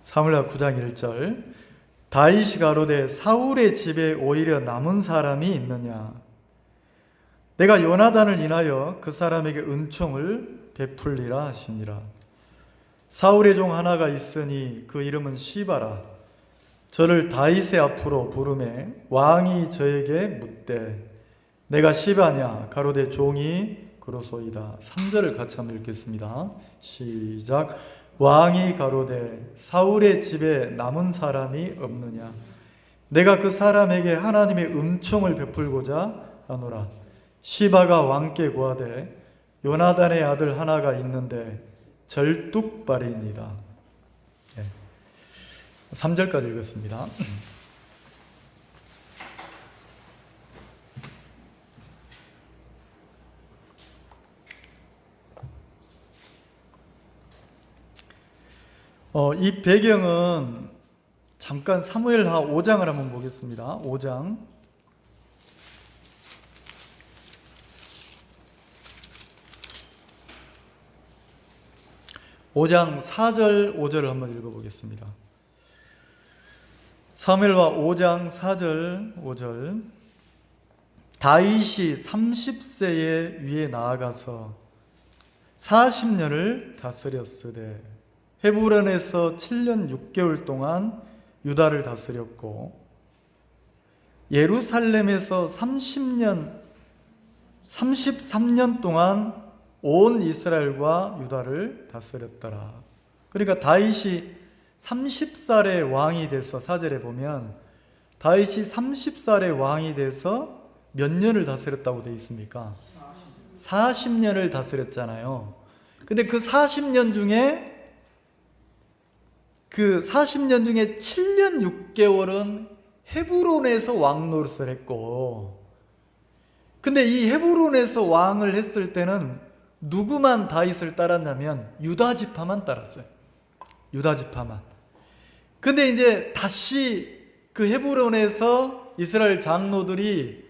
사무엘하 9장 1절 다윗이 가로되 사울의 집에 오히려 남은 사람이 있느냐? 내가 요나단을 인하여 그 사람에게 은총을 베풀리라 하시니라. 사울의 종 하나가 있으니 그 이름은 시바라. 저를 다윗의 앞으로 부르매 왕이 저에게 묻되 내가 시바냐? 가로되 종이 그로소이다. 3절을 같이 한번 읽겠습니다. 시작. 왕이 가로되 사울의 집에 남은 사람이 없느냐? 내가 그 사람에게 하나님의 은총을 베풀고자 하노라. 시바가 왕께 구하되 요나단의 아들 하나가 있는데 절뚝발이니이다. 3절까지 읽었습니다. 이 배경은 잠깐 사무엘하 5장을 한번 보겠습니다. 5장 4절 5절을 한번 읽어보겠습니다. 사무엘하 5장 4절 5절 다윗이 30세의 위에 나아가서 40년을 다스렸으되 헤브론에서 7년 6개월 동안 유다를 다스렸고 예루살렘에서 33년 동안 온 이스라엘과 유다를 다스렸더라. 그러니까 다윗이 30살의 왕이 돼서 4절에 보면 다윗이 30살의 왕이 돼서 몇 년을 다스렸다고 되어 있습니까? 40년을 다스렸잖아요. 근데 그 40년 중에 7년 6개월은 헤브론에서 왕 노릇을 했고, 근데 이 헤브론에서 왕을 했을 때는 누구만 다윗을 따랐냐면 유다 지파만 따랐어요. 유다 지파만. 근데 이제 다시 그 헤브론에서 이스라엘 장로들이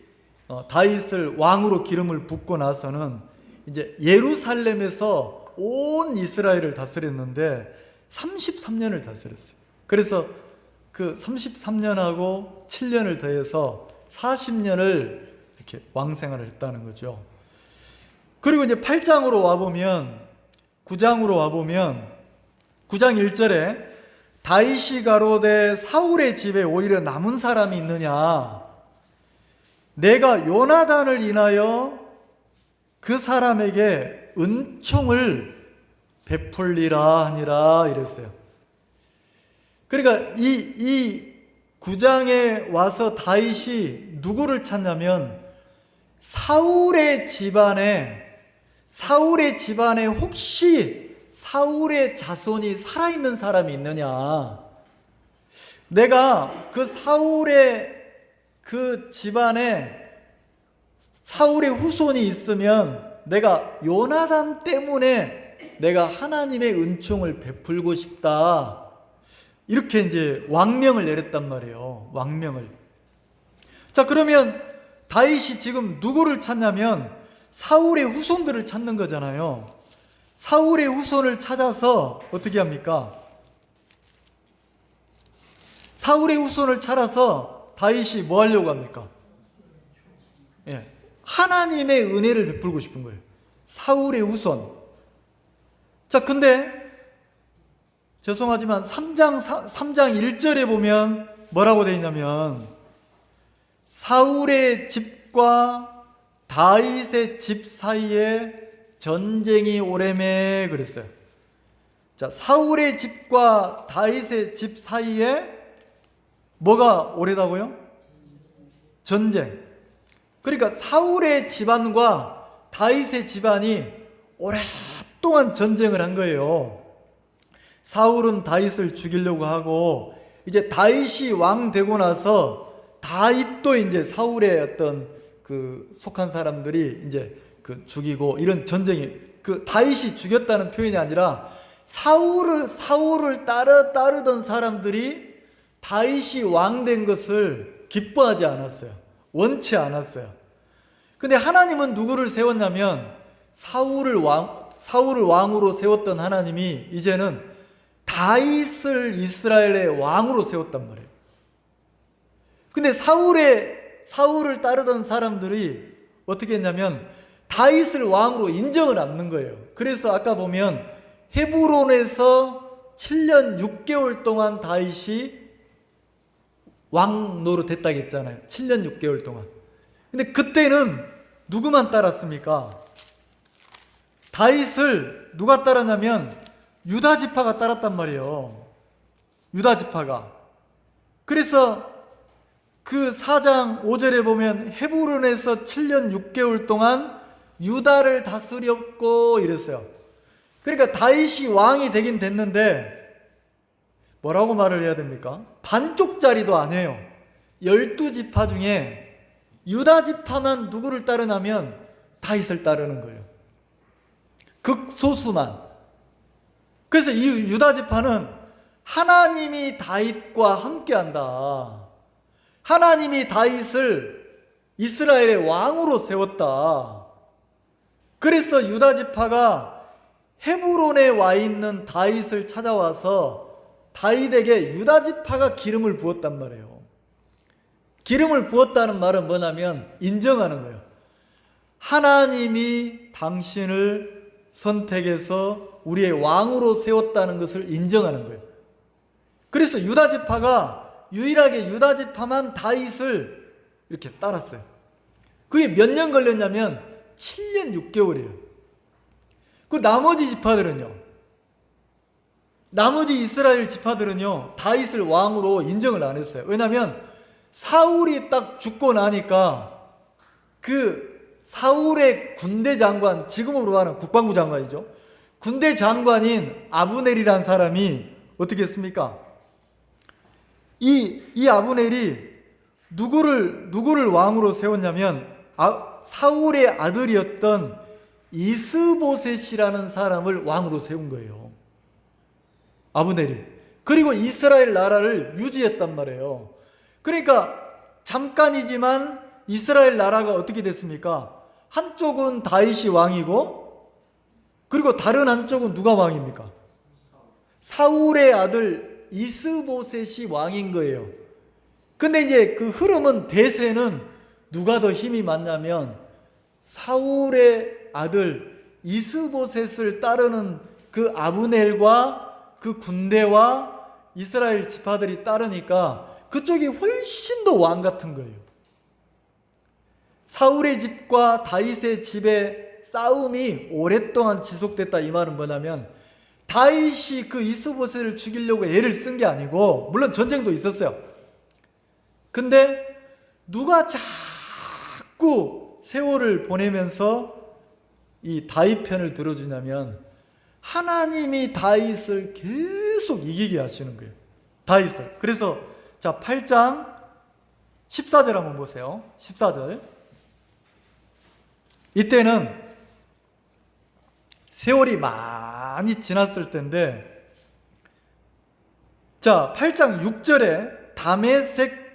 다윗을 왕으로 기름을 붓고 나서는 이제 예루살렘에서 온 이스라엘을 다스렸는데 33년을 다스렸어요. 그래서 그 33년하고 7년을 더해서 40년을 이렇게 왕생활을 했다는 거죠. 그리고 이제 8장으로 와보면 9장으로 와보면 9장 1절에 다윗이 가로되 사울의 집에 오히려 남은 사람이 있느냐? 내가 요나단을 인하여 그 사람에게 은총을 베풀리라 하니라 이랬어요. 그러니까 이 9장에 와서 다윗이 누구를 찾냐면 사울의 집안에 혹시 사울의 자손이 살아있는 사람이 있느냐? 내가 그 사울의 그 집안에 사울의 후손이 있으면 내가 요나단 때문에 내가 하나님의 은총을 베풀고 싶다. 이렇게 이제 왕명을 내렸단 말이에요. 왕명을. 자, 그러면 다윗이 지금 누구를 찾냐면 사울의 후손들을 찾는 거잖아요. 사울의 후손을 찾아서 어떻게 합니까? 사울의 후손을 찾아서 다윗이 뭐 하려고 합니까? 하나님의 은혜를 베풀고 싶은 거예요. 사울의 후손. 자, 근데 죄송하지만 3장 1절에 보면 뭐라고 되어 있냐면 사울의 집과 다윗의 집 사이에 전쟁이 오래매 그랬어요. 자, 사울의 집과 다윗의 집 사이에 뭐가 오래다고요? 전쟁. 그러니까 사울의 집안과 다윗의 집안이 오랫동안 전쟁을 한 거예요. 사울은 다윗을 죽이려고 하고 이제 다윗이 왕 되고 나서 다윗도 이제 사울의 어떤 그 속한 사람들이 이제 그 죽이고 이런 전쟁이 그 다윗이 죽였다는 표현이 아니라 사울을 따르던 사람들이 다윗이 왕 된 것을 기뻐하지 않았어요. 원치 않았어요. 근데 하나님은 누구를 세웠냐면 사울을 왕으로 세웠던 하나님이 이제는 다윗을 이스라엘의 왕으로 세웠단 말이에요. 근데 사울을 따르던 사람들이 어떻게 했냐면 다윗을 왕으로 인정을 않는 거예요. 그래서 아까 보면 헤브론에서 7년 6개월 동안 다윗이 왕 노릇했다고 했잖아요. 7년 6개월 동안. 근데 그때는 누구만 따랐습니까? 다윗을 누가 따랐냐면 유다 지파가 따랐단 말이에요. 유다 지파가. 그래서 그 4장 5절에 보면 헤브론에서 7년 6개월 동안 유다를 다스렸고 이랬어요. 그러니까 다윗이 왕이 되긴 됐는데 뭐라고 말을 해야 됩니까? 반쪽짜리도 안 해요. 12지파 중에 유다 지파만 누구를 따르냐면 다윗을 따르는 거예요. 극소수만. 그래서 이 유다 지파는 하나님이 다윗과 함께한다. 하나님이 다윗을 이스라엘의 왕으로 세웠다. 그래서 유다 지파가 헤브론에 와 있는 다윗을 찾아와서 다윗에게 유다 지파가 기름을 부었단 말이에요. 기름을 부었다는 말은 뭐냐면 인정하는 거예요. 하나님이 당신을 선택해서 우리의 왕으로 세웠다는 것을 인정하는 거예요. 그래서 유다 지파가 유일하게 유다 지파만 다윗을 이렇게 따랐어요. 그게 몇 년 걸렸냐면 7년 6개월이에요. 그 나머지 지파들은요, 나머지 이스라엘 지파들은요 다윗을 왕으로 인정을 안 했어요. 왜냐하면 사울이 딱 죽고 나니까 그 사울의 군대 장관, 지금으로 하는 국방부 장관이죠, 군대 장관인 아브넬이라는 사람이 어떻게 했습니까? 이 아브넬이 누구를 왕으로 세웠냐면 사울의 아들이었던 이스보셋이라는 사람을 왕으로 세운 거예요. 아브넬이. 그리고 이스라엘 나라를 유지했단 말이에요. 그러니까 잠깐이지만 이스라엘 나라가 어떻게 됐습니까? 한쪽은 다윗이 왕이고 그리고 다른 한쪽은 누가 왕입니까? 사울의 아들 이스보셋이 왕인 거예요. 근데 이제 그 흐름은, 대세는 누가 더 힘이 많냐면 사울의 아들 이스보셋을 따르는 그 아브넬과 그 군대와 이스라엘 지파들이 따르니까 그쪽이 훨씬 더 왕 같은 거예요. 사울의 집과 다윗의 집의 싸움이 오랫동안 지속됐다, 이 말은 뭐냐면 다윗이 그 이스보셋을 죽이려고 애를 쓴 게 아니고, 물론 전쟁도 있었어요. 근데 누가 자꾸 세월을 보내면서 이 다윗 편을 들어주냐면 하나님이 다윗을 계속 이기게 하시는 거예요. 다윗을. 그래서 자 8장 14절 한번 보세요. 14절. 이때는 세월이 많이 지났을 때인데, 자 8장 6절에 다메섹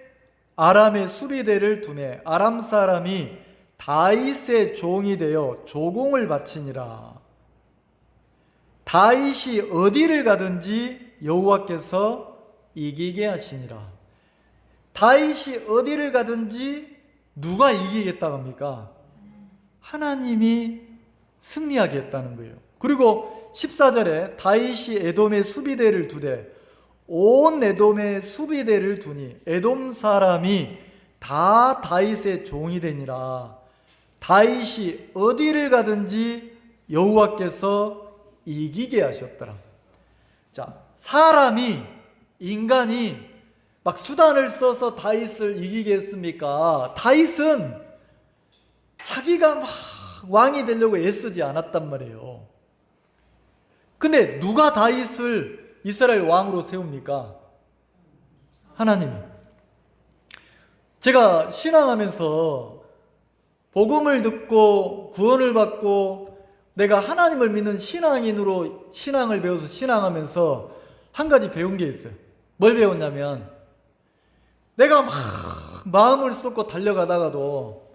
아람의 수비대를 두매 아람 사람이 다윗의 종이 되어 조공을 바치니라. 다윗이 어디를 가든지 여호와께서 이기게 하시니라. 다윗이 어디를 가든지 누가 이기겠다고 합니까? 하나님이 승리하게 했다는 거예요. 그리고 14절에 다윗이 에돔의 수비대를 두되 온 에돔의 수비대를 두니 에돔 사람이 다 다윗의 종이 되니라. 다윗이 어디를 가든지 여호와께서 이기게 하셨더라. 자, 사람이, 인간이 막 수단을 써서 다윗을 이기게 했습니까? 다윗은 자기가 막 왕이 되려고 애쓰지 않았단 말이에요. 근데 누가 다윗을 이스라엘 왕으로 세웁니까? 하나님이. 제가 신앙하면서 복음을 듣고 구원을 받고 내가 하나님을 믿는 신앙인으로 신앙을 배워서 신앙하면서 한 가지 배운 게 있어요. 뭘 배웠냐면, 내가 막 마음을 쏟고 달려가다가도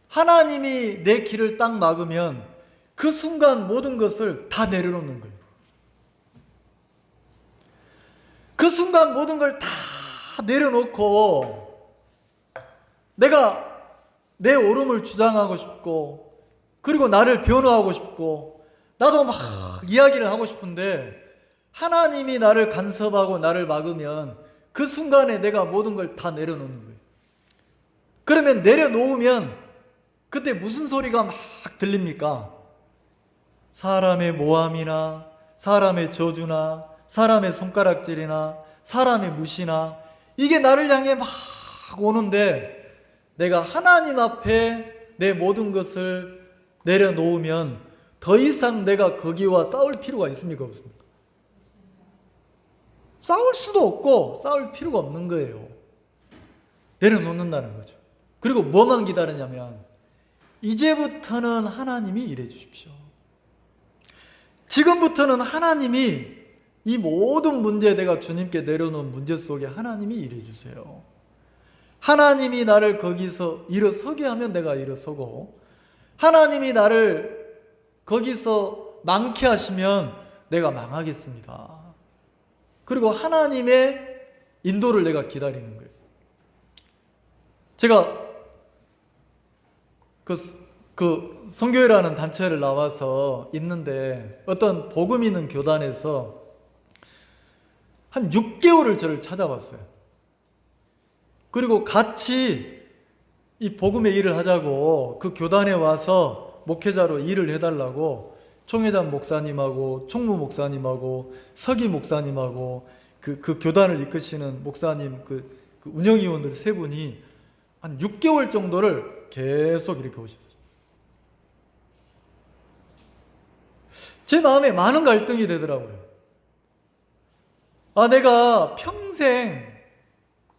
하나님이 내 길을 딱 막으면 그 순간 모든 것을 다 내려놓는 거예요. 그 순간 모든 걸 다 내려놓고 내가 내 옳음을 주장하고 싶고, 그리고 나를 변호하고 싶고, 나도 막 이야기를 하고 싶은데 하나님이 나를 간섭하고 나를 막으면 그 순간에 내가 모든 걸 다 내려놓는 거예요. 그러면 내려놓으면 그때 무슨 소리가 막 들립니까? 사람의 모함이나 사람의 저주나 사람의 손가락질이나 사람의 무시나, 이게 나를 향해 막 오는데 내가 하나님 앞에 내 모든 것을 내려놓으면 더 이상 내가 거기와 싸울 필요가 있습니까? 없습니까? 싸울 수도 없고 싸울 필요가 없는 거예요. 내려놓는다는 거죠. 그리고 뭐만 기다리냐면 이제부터는 하나님이 일해 주십시오. 지금부터는 하나님이 이 모든 문제, 내가 주님께 내려놓은 문제 속에 하나님이 일해 주세요. 하나님이 나를 거기서 일어서게 하면 내가 일어서고, 하나님이 나를 거기서 망케 하시면 내가 망하겠습니다. 그리고 하나님의 인도를 내가 기다리는 거예요. 제가 그 선교회라는 단체를 나와서 있는데 어떤 복음 있는 교단에서 한 6개월을 저를 찾아왔어요. 그리고 같이 이 복음의 일을 하자고 그 교단에 와서 목회자로 일을 해달라고 총회장 목사님하고 총무 목사님하고 서기 목사님하고 그 교단을 이끄시는 목사님, 그 운영위원들 세 분이 한 6개월 정도를 계속 이렇게 오셨어요. 제 마음에 많은 갈등이 되더라고요. 내가 평생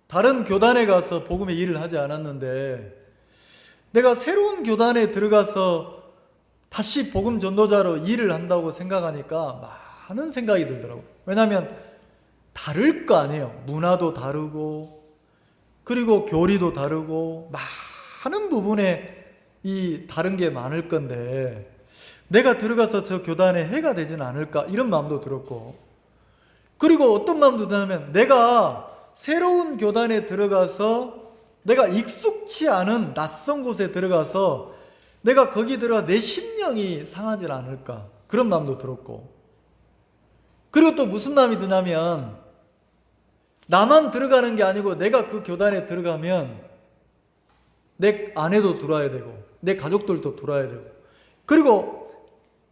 다른 교단에 가서 복음의 일을 하지 않았는데 내가 새로운 교단에 들어가서 다시 복음 전도자로 일을 한다고 생각하니까 많은 생각이 들더라고요. 왜냐하면 다를 거 아니에요. 문화도 다르고, 그리고 교리도 다르고, 많은 부분에 이 다른 게 많을 건데 내가 들어가서 저 교단에 해가 되지는 않을까, 이런 마음도 들었고, 그리고 어떤 마음도 드냐면 내가 새로운 교단에 들어가서 내가 익숙치 않은 낯선 곳에 들어가서 내가 거기 들어가 내 심령이 상하지 않을까, 그런 마음도 들었고, 그리고 또 무슨 마음이 드냐면 나만 들어가는 게 아니고 내가 그 교단에 들어가면 내 아내도 들어와야 되고 내 가족들도 들어와야 되고, 그리고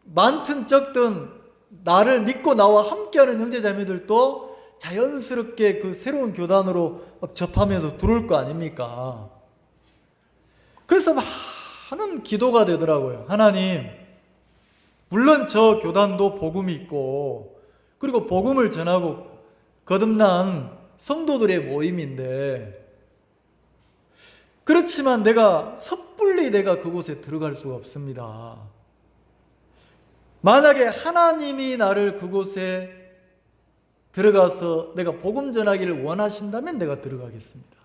많든 적든 나를 믿고 나와 함께하는 형제자매들도 자연스럽게 그 새로운 교단으로 막 접하면서 들어올 거 아닙니까? 그래서 많은 기도가 되더라고요. 하나님, 물론 저 교단도 복음이 있고, 그리고 복음을 전하고 거듭난 성도들의 모임인데, 그렇지만 내가 섣불리 내가 그곳에 들어갈 수가 없습니다. 만약에 하나님이 나를 그곳에 들어가서 내가 복음 전하기를 원하신다면 내가 들어가겠습니다.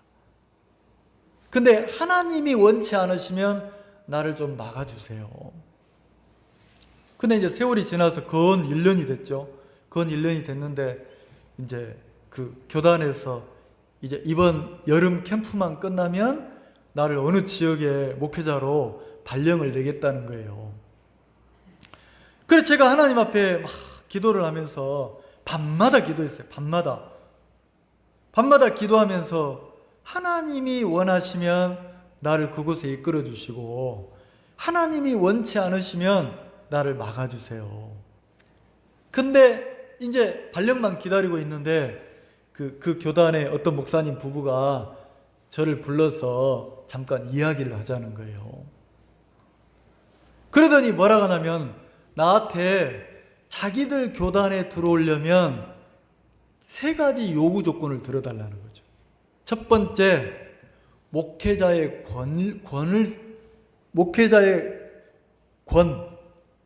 근데 하나님이 원치 않으시면 나를 좀 막아주세요. 근데 이제 세월이 지나서 건 1년이 됐죠. 건 1년이 됐는데 이제 그 교단에서 이제 이번 여름 캠프만 끝나면 나를 어느 지역의 목회자로 발령을 내겠다는 거예요. 그래서 제가 하나님 앞에 막 기도를 하면서 밤마다 기도했어요. 밤마다 기도하면서 하나님이 원하시면 나를 그곳에 이끌어 주시고, 하나님이 원치 않으시면 나를 막아주세요. 근데 이제 발령만 기다리고 있는데 그 교단의 어떤 목사님 부부가 저를 불러서 잠깐 이야기를 하자는 거예요. 그러더니 뭐라고 하냐면 나한테 자기들 교단에 들어오려면 3가지 요구 조건을 들어달라는 거죠. 첫 번째, 목회자의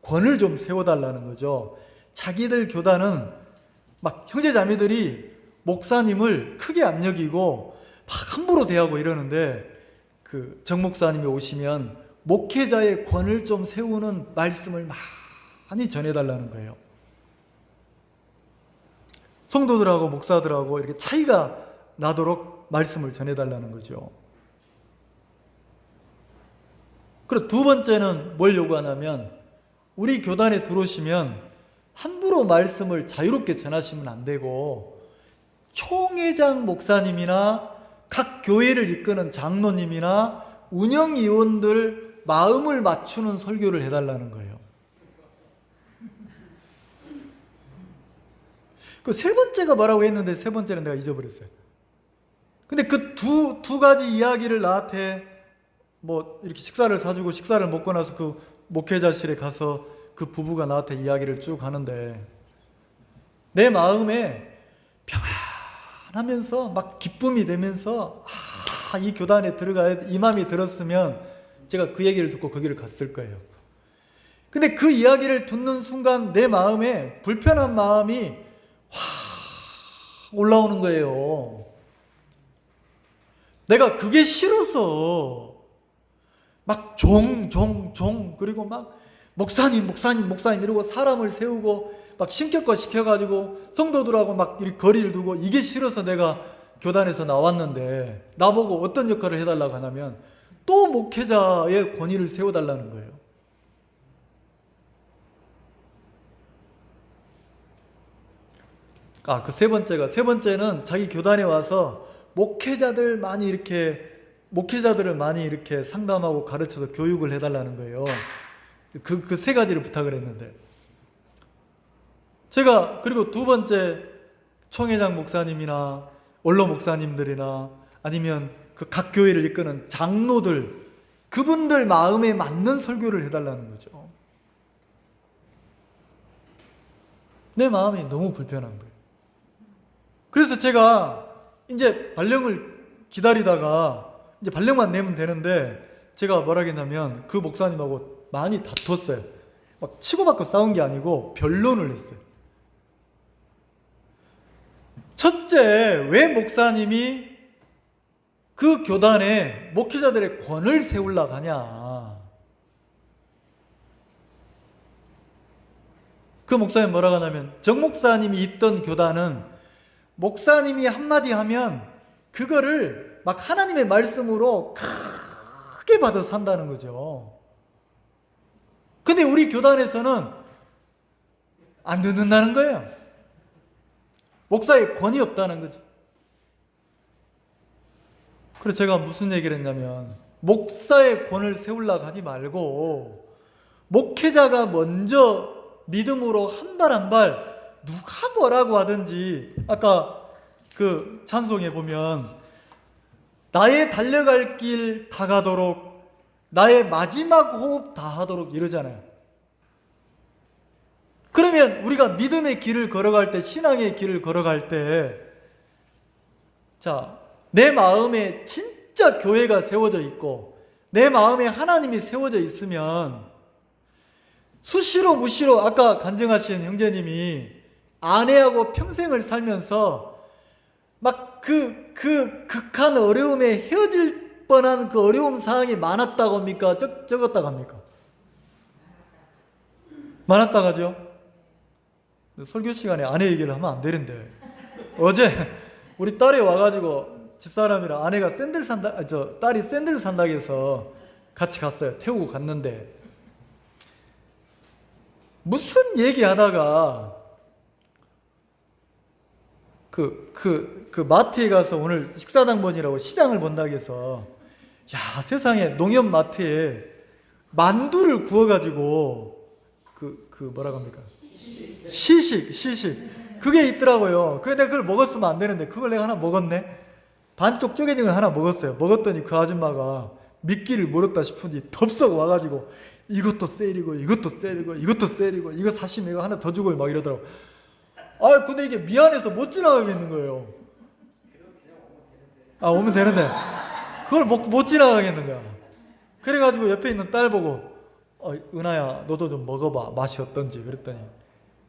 권을 좀 세워달라는 거죠. 자기들 교단은 막 형제자매들이 목사님을 크게 안 여기고 막 함부로 대하고 이러는데 그 정목사님이 오시면 목회자의 권을 좀 세우는 말씀을 많이 전해달라는 거예요. 성도들하고 목사들하고 이렇게 차이가 나도록 말씀을 전해달라는 거죠. 그리고 두 번째는 뭘 요구하냐면, 우리 교단에 들어오시면 함부로 말씀을 자유롭게 전하시면 안 되고, 총회장 목사님이나 각 교회를 이끄는 장로님이나 운영위원들 마음을 맞추는 설교를 해달라는 거예요. 그 세 번째가 뭐라고 했는데 세 번째는 내가 잊어버렸어요. 근데 그 두 가지 이야기를 나한테 뭐 이렇게 식사를 사주고, 식사를 먹고 나서 그 목회자실에 가서 그 부부가 나한테 이야기를 쭉 하는데, 내 마음에 평안하면서 막 기쁨이 되면서, 이 교단에 들어가야 이 마음이 들었으면 제가 그 얘기를 듣고 거기를 갔을 거예요. 근데 그 이야기를 듣는 순간 내 마음에 불편한 마음이 확 올라오는 거예요. 내가 그게 싫어서 막 그리고 막 목사님 이러고 사람을 세우고 막 신격화 시켜가지고 성도들하고 막 이렇게 거리를 두고, 이게 싫어서 내가 교단에서 나왔는데 나보고 어떤 역할을 해달라고 하냐면 또 목회자의 권위를 세워달라는 거예요. 그 세 번째는 자기 교단에 와서 목회자들을 많이 이렇게 상담하고 가르쳐서 교육을 해달라는 거예요. 그 세 가지를 부탁을 했는데, 제가 그리고 두 번째, 총회장 목사님이나 원로 목사님들이나 아니면 그 각 교회를 이끄는 장로들, 그분들 마음에 맞는 설교를 해달라는 거죠. 내 마음이 너무 불편한 거예요. 그래서 제가 이제 발령을 기다리다가 이제 발령만 내면 되는데, 제가 뭐라 했냐면 그 목사님하고 많이 다퉜어요. 막 치고받고 싸운 게 아니고 변론을 했어요. 첫째, 왜 목사님이 그 교단에 목회자들의 권을 세우려고 하냐. 그 목사님 뭐라고 하냐면, 정 목사님이 있던 교단은 목사님이 한마디 하면 그거를 막 하나님의 말씀으로 크게 받아 산다는 거죠. 근데 우리 교단에서는 안 듣는다는 거예요. 목사의 권위 없다는 거죠. 그래서 제가 무슨 얘기를 했냐면, 목사의 권을 세우려고 하지 말고 목회자가 먼저 믿음으로 한 발 한 발, 누가 뭐라고 하든지, 아까 그 찬송에 보면 나의 달려갈 길 다 가도록, 나의 마지막 호흡 다 하도록 이러잖아요. 그러면 우리가 믿음의 길을 걸어갈 때, 신앙의 길을 걸어갈 때, 자, 내 마음에 진짜 교회가 세워져 있고 내 마음에 하나님이 세워져 있으면 수시로 무시로, 아까 간증하신 형제님이 아내하고 평생을 살면서 막 그 극한 어려움에 헤어질 뻔한 그 어려움 상황이 많았다고 합니까? 적었다고 합니까? 많았다고 하죠? 설교 시간에 아내 얘기를 하면 안 되는데, 어제 우리 딸이 와가지고 집사람이랑 아내가 샌들 산다, 딸이 샌들 산다고 해서 같이 갔어요. 태우고 갔는데 무슨 얘기하다가 그 마트에 가서 오늘 식사당번이라고 시장을 본다고 해서, 야, 세상에 농협 마트에 만두를 구워가지고 뭐라고 합니까? 시식 그게 있더라고요. 내가 그걸 먹었으면 안 되는데 그걸 내가 하나 먹었네. 반쪽 쪼개진 걸 하나 먹었어요. 먹었더니 그 아줌마가 미끼를 물었다 싶은지 덥석 와가지고 이것도 세일이고 이것도 세일이고 이것도 세일이고 이거 사시면 이거 하나 더 주고 막 이러더라고. 근데 이게 미안해서 못 지나가겠는 거예요. 오면 되는데 그걸 못 지나가겠는 거야. 그래가지고 옆에 있는 딸 보고, 은하야 너도 좀 먹어봐, 맛이 어떤지. 그랬더니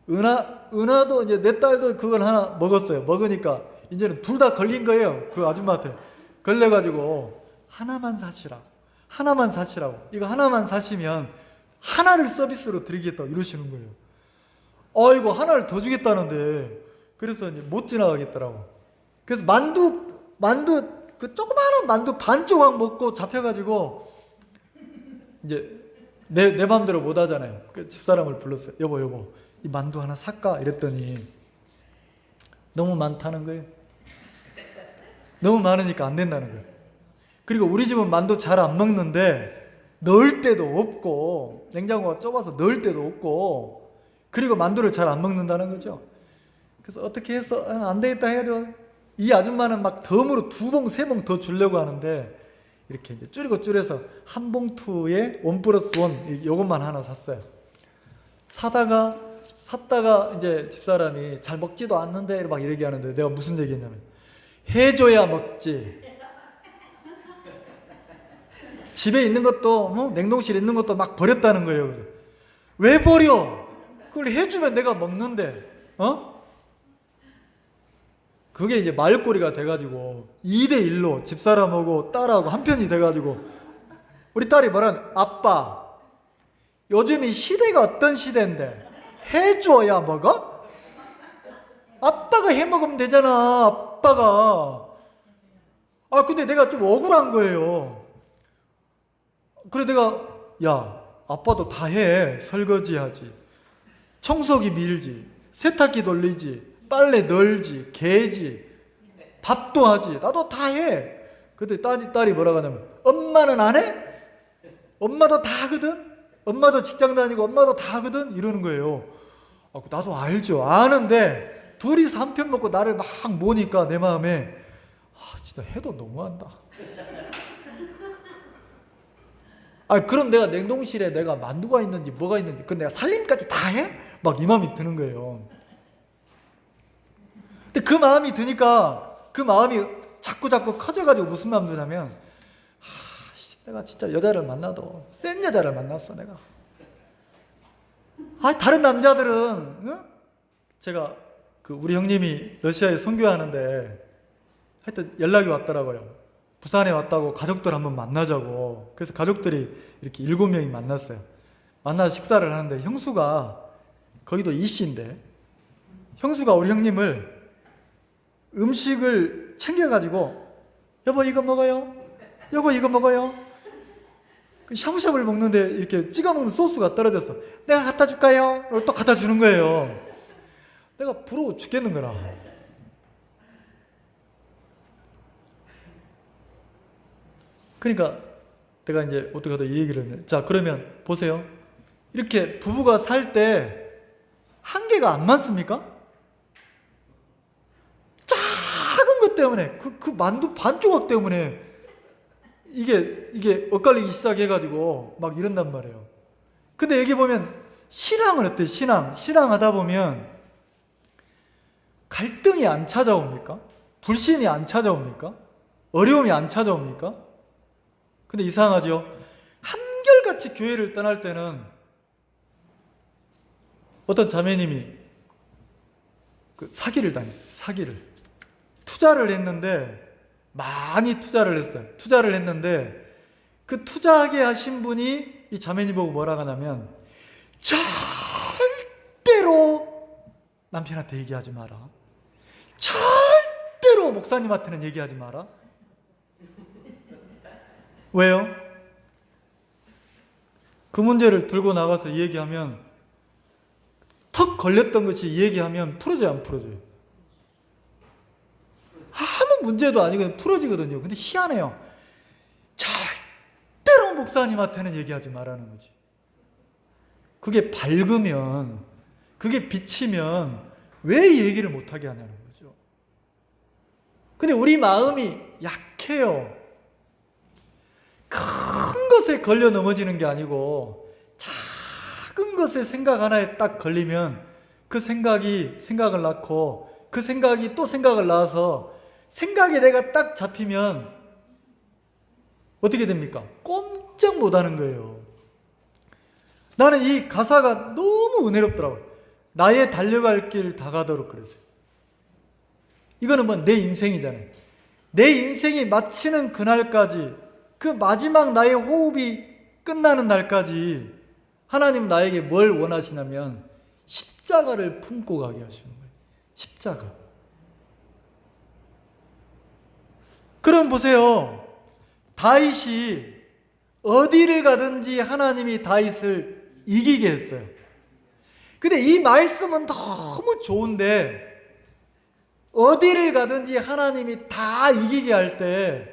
은하도 이제 내 딸도 그걸 하나 먹었어요. 먹으니까 이제는 둘 다 걸린 거예요. 그 아줌마한테 걸려가지고 하나만 사시라고, 이거 하나만 사시면 하나를 서비스로 드리겠다고 이러시는 거예요. 이거 하나를 더 주겠다는데 그래서 이제 못 지나가겠더라고. 그래서 만두 그 조그마한 만두 반 조각 먹고 잡혀가지고 이제 내 맘대로 못 하잖아요. 그 집사람을 불렀어요. 여보 이 만두 하나 살까? 이랬더니 너무 많다는 거예요. 너무 많으니까 안 된다는 거예요. 그리고 우리 집은 만두 잘 안 먹는데 넣을 데도 없고 냉장고가 좁아서 넣을 데도 없고 그리고 만두를 잘 안 먹는다는 거죠. 그래서 어떻게 해서 안 되겠다 해야죠. 이 아줌마는 막 덤으로 2봉 3봉 더 주려고 하는데 이렇게 이제 줄여서 한 봉투에 1+1 요것만 하나 샀어요. 샀다가 이제 집사람이 잘 먹지도 않는데 막 이렇게 하는데 내가 무슨 얘기했냐면 해줘야 먹지. 집에 있는 것도 냉동실에 있는 것도 막 버렸다는 거예요. 그래서 왜 버려? 그걸 해주면 내가 먹는데 그게 이제 말꼬리가 돼가지고 2대1로 집사람하고 딸하고 한편이 돼가지고 우리 딸이 뭐라는 아빠 요즘 이 시대가 어떤 시대인데 해줘야 먹어? 아빠가 해 먹으면 되잖아. 아빠가. 근데 내가 좀 억울한 거예요. 그래 내가 야 아빠도 다 해. 설거지 하지, 청소기 밀지, 세탁기 돌리지, 빨래 널지, 개지, 밥도 하지. 나도 다 해. 그때 딸이 뭐라고 하냐면 엄마는 안 해? 엄마도 다 하거든? 엄마도 직장 다니고 엄마도 다 하거든? 이러는 거예요. 나도 알죠. 아는데 둘이서 한 편 먹고 나를 막 모니까 내 마음에 진짜 해도 너무한다. 그럼 내가 냉동실에 내가 만두가 있는지 뭐가 있는지 그건 내가 살림까지 다 해? 막 이 마음이 드는 거예요. 근데 그 마음이 드니까 그 마음이 자꾸 커져가지고 무슨 마음 드냐면 내가 진짜 여자를 만나도 센 여자를 만났어 내가. 다른 남자들은 제가 우리 형님이 러시아에 선교하는데 하여튼 연락이 왔더라고요. 부산에 왔다고 가족들 한번 만나자고. 그래서 가족들이 이렇게 7명이 만났어요. 만나서 식사를 하는데 형수가 거기도 이씨인데 형수가 우리 형님을 음식을 챙겨가지고 여보 이거 먹어요? 여보 이거 먹어요? 샤브샤브를 먹는데 이렇게 찍어 먹는 소스가 떨어졌어. 내가 갖다 줄까요? 또 갖다 주는 거예요. 내가 부러워 죽겠는 거라. 그러니까 내가 이제 어떻게 하다 이 얘기를 했네. 자 그러면 보세요. 이렇게 부부가 살 때 한계가 안 많습니까? 작은 것 때문에 그 만두 반 조각 때문에 이게 엇갈리기 시작해가지고 막 이런단 말이에요. 근데 여기 보면 신앙은 어때요? 신앙하다 보면 갈등이 안 찾아옵니까? 불신이 안 찾아옵니까? 어려움이 안 찾아옵니까? 근데 이상하죠? 한결같이 교회를 떠날 때는 어떤 자매님이 사기를 당했어요. 사기를. 투자를 했는데 많이 투자를 했어요. 투자를 했는데 그 투자하게 하신 분이 이 자매님 보고 뭐라고 하냐면 절대로 남편한테 얘기하지 마라. 절대로 목사님한테는 얘기하지 마라. 왜요? 그 문제를 들고 나가서 얘기하면 턱 걸렸던 것이 얘기하면 풀어져요, 안 풀어져요? 아무 문제도 아니고 풀어지거든요. 근데 희한해요. 절대로 목사님한테는 얘기하지 말라는 거지. 그게 밝으면, 그게 비치면 왜 얘기를 못하게 하냐는 거죠. 근데 우리 마음이 약해요. 큰 것에 걸려 넘어지는 게 아니고 작은 것에 생각 하나에 딱 걸리면 그 생각이 생각을 낳고 그 생각이 또 생각을 낳아서 생각에 내가 딱 잡히면 어떻게 됩니까? 꼼짝 못하는 거예요. 나는 이 가사가 너무 은혜롭더라고요. 나의 달려갈 길 다가도록 그랬어요. 이거는 뭐 내 인생이잖아요. 내 인생이 마치는 그날까지 그 마지막 나의 호흡이 끝나는 날까지 하나님 나에게 뭘 원하시냐면 십자가를 품고 가게 하시는 거예요. 십자가. 그럼 보세요. 다윗이 어디를 가든지 하나님이 다윗을 이기게 했어요. 근데 이 말씀은 너무 좋은데 어디를 가든지 하나님이 다 이기게 할 때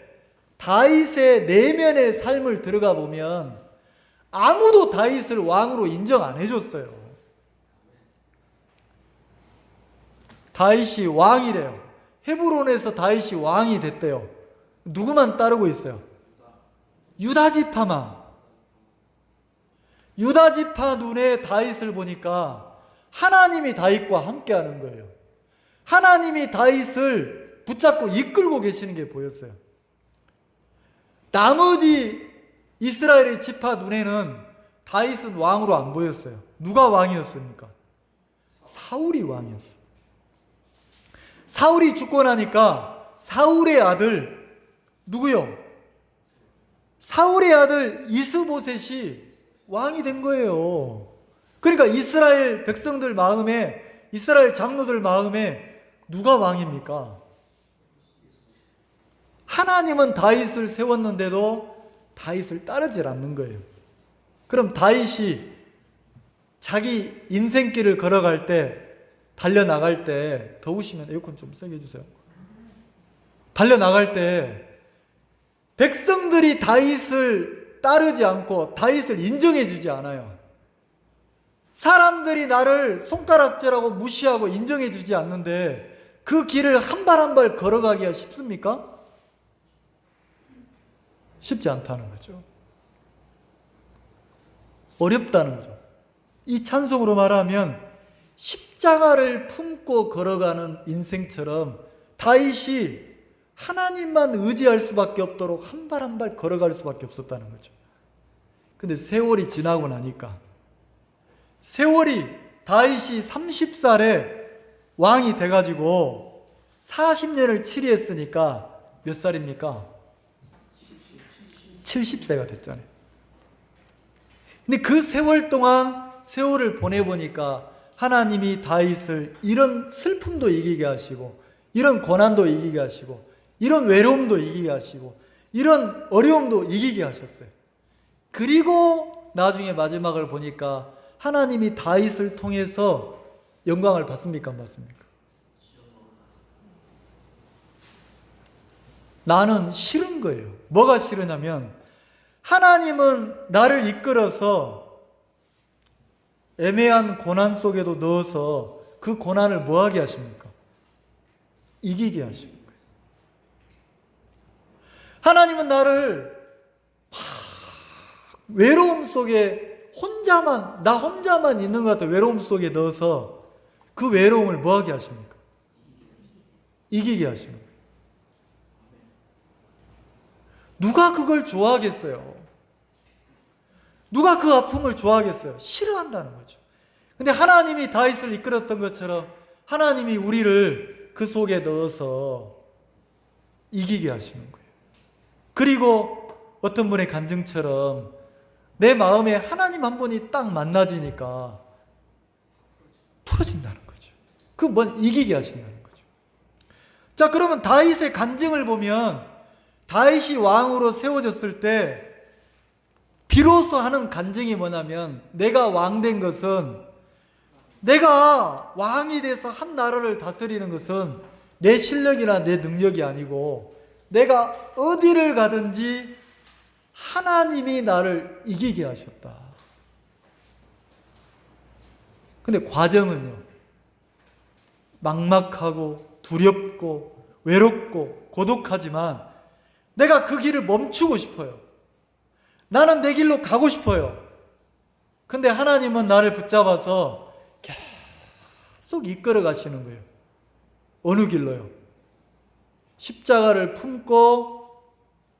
다윗의 내면의 삶을 들어가 보면 아무도 다윗을 왕으로 인정 안 해줬어요. 다윗이 왕이래요. 헤브론에서 다윗이 왕이 됐대요. 누구만 따르고 있어요? 유다 지파만. 유다 지파 눈에 다윗을 보니까 하나님이 다윗과 함께하는 거예요. 하나님이 다윗을 붙잡고 이끌고 계시는 게 보였어요. 나머지 이스라엘의 지파 눈에는 다윗은 왕으로 안 보였어요. 누가 왕이었습니까? 사울이 왕이었어요. 사울이 죽고 나니까 사울의 아들 누구요? 사울의 아들 이스보셋이 왕이 된 거예요. 그러니까 이스라엘 백성들 마음에, 이스라엘 장로들 마음에 누가 왕입니까? 하나님은 다윗을 세웠는데도 다윗을 따르질 않는 거예요. 그럼 다윗이 자기 인생길을 걸어갈 때, 달려나갈 때, 더우시면 에어컨 좀 세게 해주세요. 달려나갈 때 백성들이 다윗을 따르지 않고 다윗을 인정해 주지 않아요. 사람들이 나를 손가락질하고 무시하고 인정해 주지 않는데 그 길을 한 발 한 발 걸어가기가 쉽습니까? 쉽지 않다는 거죠. 어렵다는 거죠. 이 찬송으로 말하면 십자가를 품고 걸어가는 인생처럼 다윗이 하나님만 의지할 수밖에 없도록 한 발 한 발 걸어갈 수밖에 없었다는 거죠. 근데 세월이 지나고 나니까, 세월이 다윗이 30살에 왕이 돼가지고 40년을 치리했으니까 몇 살입니까? 70세가 됐잖아요. 근데 그 세월 동안 세월을 보내보니까 하나님이 다윗을 이런 슬픔도 이기게 하시고, 이런 고난도 이기게 하시고, 이런 외로움도 이기게 하시고, 이런 어려움도 이기게 하셨어요. 그리고 나중에 마지막을 보니까 하나님이 다윗을 통해서 영광을 받습니까? 안 받습니까? 나는 싫은 거예요. 뭐가 싫으냐면 하나님은 나를 이끌어서 애매한 고난 속에도 넣어서 그 고난을 뭐하게 하십니까? 이기게 하시는 거예요. 하나님은 나를 외로움 속에 나 혼자만 있는 것 같아 외로움 속에 넣어서 그 외로움을 뭐하게 하십니까? 이기게 하시는 거예요. 누가 그걸 좋아하겠어요? 누가 그 아픔을 좋아하겠어요? 싫어한다는 거죠. 근데 하나님이 다윗을 이끌었던 것처럼 하나님이 우리를 그 속에 넣어서 이기게 하시는 거예요. 그리고 어떤 분의 간증처럼 내 마음에 하나님 한 분이 딱 만나지니까 풀어진다는 거죠. 그 뭔 이기게 하신다는 거죠. 자, 그러면 다윗의 간증을 보면 다윗이 왕으로 세워졌을 때 비로소 하는 간증이 뭐냐면, 내가 왕 된 것은, 내가 왕이 돼서 한 나라를 다스리는 것은 내 실력이나 내 능력이 아니고 내가 어디를 가든지 하나님이 나를 이기게 하셨다. 근데 과정은요, 막막하고 두렵고 외롭고 고독하지만 내가 그 길을 멈추고 싶어요. 나는 내 길로 가고 싶어요. 근데 하나님은 나를 붙잡아서 계속 이끌어 가시는 거예요. 어느 길로요? 십자가를 품고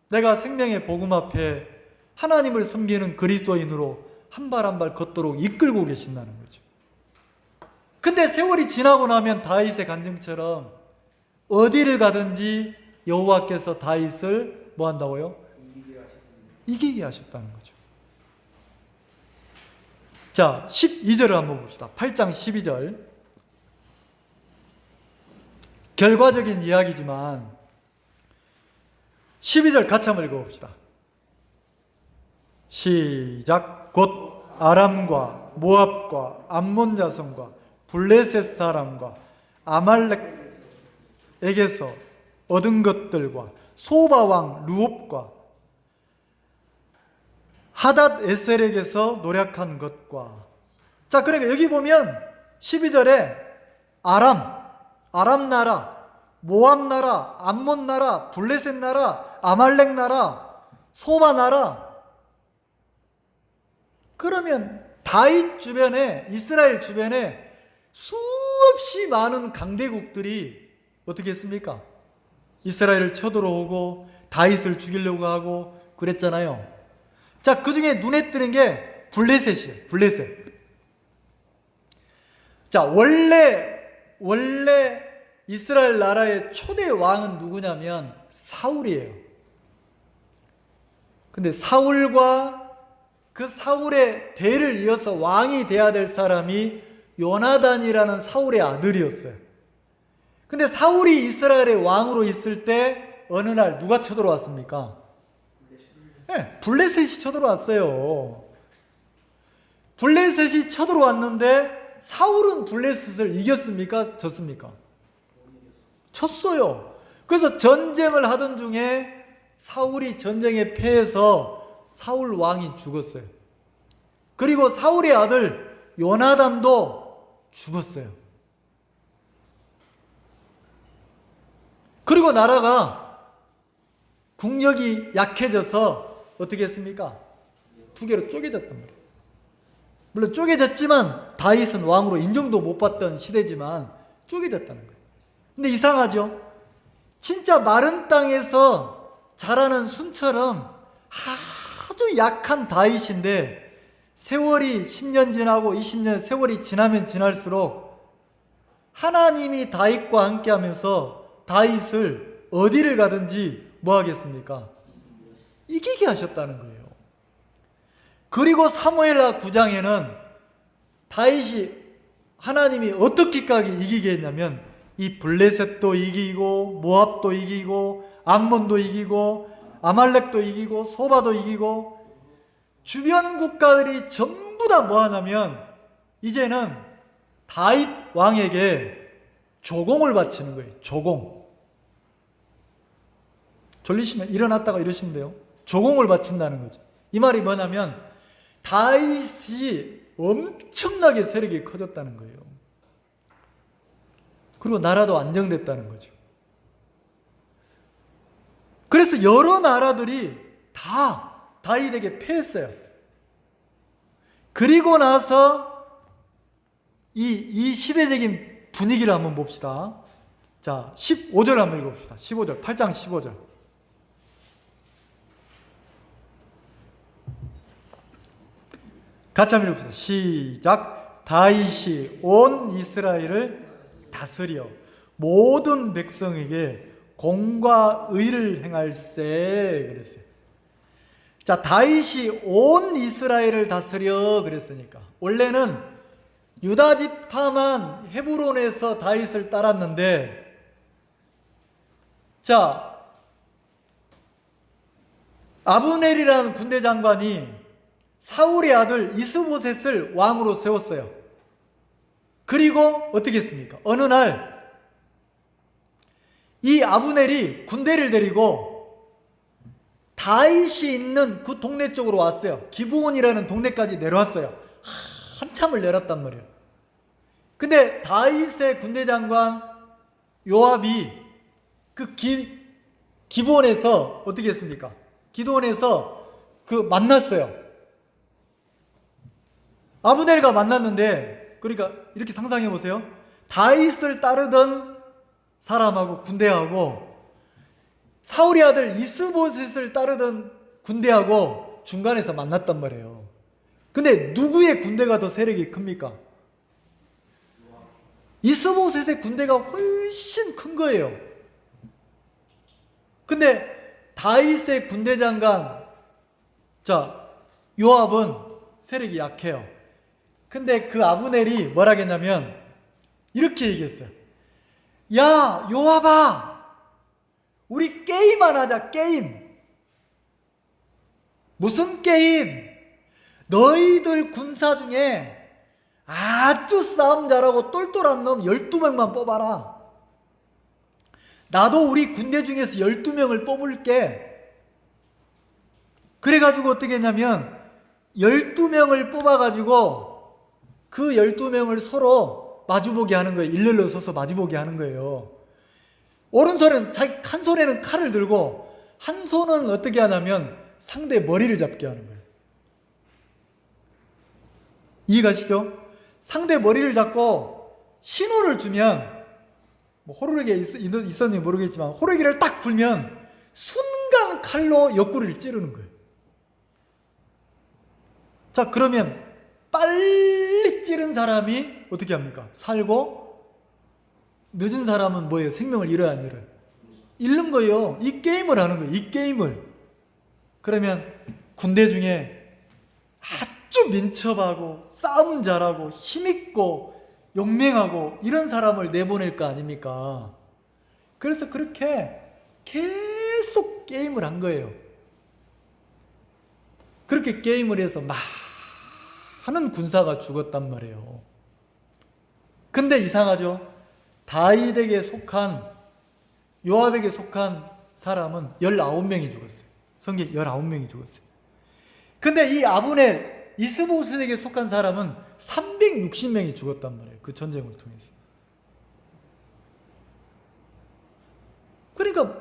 내가 생명의 복음 앞에 하나님을 섬기는 그리스도인으로 한 발 한 발 걷도록 이끌고 계신다는 거죠. 근데 세월이 지나고 나면 다윗의 간증처럼 어디를 가든지 여호와께서 다윗을 뭐 한다고요? 이기게 하셨다는 거죠. 자, 12절을 한번 봅시다. 8장 12절. 결과적인 이야기지만 12절 같이 한번 읽어봅시다. 시작. 곧 아람과 모압과 암몬 자손과 블레셋 사람과 아말렉에게서 얻은 것들과 소바 왕 루옵과 하닷 에셀에게서 노력한 것과. 자, 그러니까 여기 보면 12절에 아람 나라, 모압 나라, 암몬 나라, 블레셋 나라, 아말렉 나라, 소바 나라. 그러면 다윗 주변에, 이스라엘 주변에 수없이 많은 강대국들이 어떻게 했습니까? 이스라엘을 쳐들어오고 다윗을 죽이려고 하고 그랬잖아요. 자, 그 중에 눈에 띄는 게 블레셋이에요. 블레셋. 자, 원래 이스라엘 나라의 초대 왕은 누구냐면 사울이에요. 근데 사울과 그 사울의 대를 이어서 왕이 돼야 될 사람이 요나단이라는 사울의 아들이었어요. 근데 사울이 이스라엘의 왕으로 있을 때 어느 날 누가 쳐들어왔습니까? 네, 블레셋이 쳐들어왔어요. 블레셋이 쳐들어왔는데 사울은 블레셋을 이겼습니까? 졌습니까? 쳤어요. 그래서 전쟁을 하던 중에 사울이 전쟁에 패해서 사울 왕이 죽었어요. 그리고 사울의 아들 요나단도 죽었어요. 그리고 나라가 국력이 약해져서 어떻게 했습니까? 두 개로 쪼개졌단 말이에요. 물론 쪼개졌지만 다윗은 왕으로 인정도 못 받던 시대지만 쪼개졌다는 거예요. 근데 이상하죠? 진짜 마른 땅에서 자라는 순처럼 아주 약한 다윗인데 세월이 10년 지나고 20년 세월이 지나면 지날수록 하나님이 다윗과 함께 하면서 다윗을 어디를 가든지 뭐 하겠습니까? 이기게 하셨다는 거예요. 그리고 사무엘하 9장에는 다윗이 하나님이 어떻게까지 이기게 했냐면 이 블레셋도 이기고 모압도 이기고 암몬도 이기고 아말렉도 이기고 소바도 이기고 주변 국가들이 전부 다 뭐 하냐면 이제는 다윗 왕에게 조공을 바치는 거예요. 조공. 졸리시면 일어났다가 이러시면 돼요. 조공을 바친다는 거죠. 이 말이 뭐냐면 다윗이 엄청나게 세력이 커졌다는 거예요. 그리고 나라도 안정됐다는 거죠. 그래서 여러 나라들이 다 다윗에게 패했어요. 그리고 나서 이 시대적인 분위기를 한번 봅시다. 자, 15절 한번 읽어봅시다. 15절, 8장 15절. 같이 한번 읽어봅시다. 시작. 다윗이 온 이스라엘을 다스려 모든 백성에게 공과 의를 행할세 그랬어요. 자, 다윗이 온 이스라엘을 다스려 그랬으니까 원래는 유다 지파만 헤브론에서 다윗을 따랐는데, 자, 아브넬이라는 군대 장관이 사울의 아들 이스보셋을 왕으로 세웠어요. 그리고 어떻게 했습니까? 어느 날 이 아브넬이 군대를 데리고 다윗이 있는 그 동네 쪽으로 왔어요. 기브온이라는 동네까지 내려왔어요. 한참을 내렸단 말이에요. 근데 다윗의 군대 장관 요압이 그 기브온에서 어떻게 했습니까? 기브온에서 만났어요. 아브넬과 만났는데, 그러니까 이렇게 상상해 보세요. 다윗을 따르던 사람하고 군대하고 사울의 아들 이스보셋을 따르던 군대하고 중간에서 만났단 말이에요. 근데 누구의 군대가 더 세력이 큽니까? 이스보셋의 군대가 훨씬 큰 거예요. 근데 다윗의 군대 장관 요압은 세력이 약해요. 근데 그 아브넬이 뭐라 했냐면 이렇게 얘기했어요. 야, 요압아, 우리 게임 하나 하자, 게임. 무슨 게임? 너희들 군사 중에 아주 싸움 잘하고 똘똘한 놈 12명만 뽑아라. 나도 우리 군대 중에서 12명을 뽑을게. 그래가지고 어떻게 했냐면 12명을 뽑아가지고 그 12명을 서로 마주보게 하는 거예요. 일렬로 서서 마주보게 하는 거예요. 오른손은 자기 한 손에는 칼을 들고 한 손은 어떻게 하냐면 상대 머리를 잡게 하는 거예요. 이해가시죠? 상대 머리를 잡고 신호를 주면, 뭐 호루라기가 있었는지 모르겠지만 호루라기를 딱 불면 순간 칼로 옆구리를 찌르는 거예요. 자, 그러면 빨리 찌른 사람이 어떻게 합니까? 살고, 늦은 사람은 뭐예요? 생명을 잃어야 안 잃어요? 잃는 거예요. 이 게임을 하는 거예요. 이 게임을. 그러면 군대 중에 아주 민첩하고 싸움 잘하고 힘있고 용맹하고 이런 사람을 내보낼 거 아닙니까? 그래서 그렇게 계속 게임을 한 거예요. 그렇게 게임을 해서 많은 군사가 죽었단 말이에요. 근데 이상하죠? 다윗에게 속한, 요압에게 속한 사람은 19명이 죽었어요. 성경 19명이 죽었어요. 근데 이 아브넬, 이스보셋에게 속한 사람은 360명이 죽었단 말이에요. 그 전쟁을 통해서. 그러니까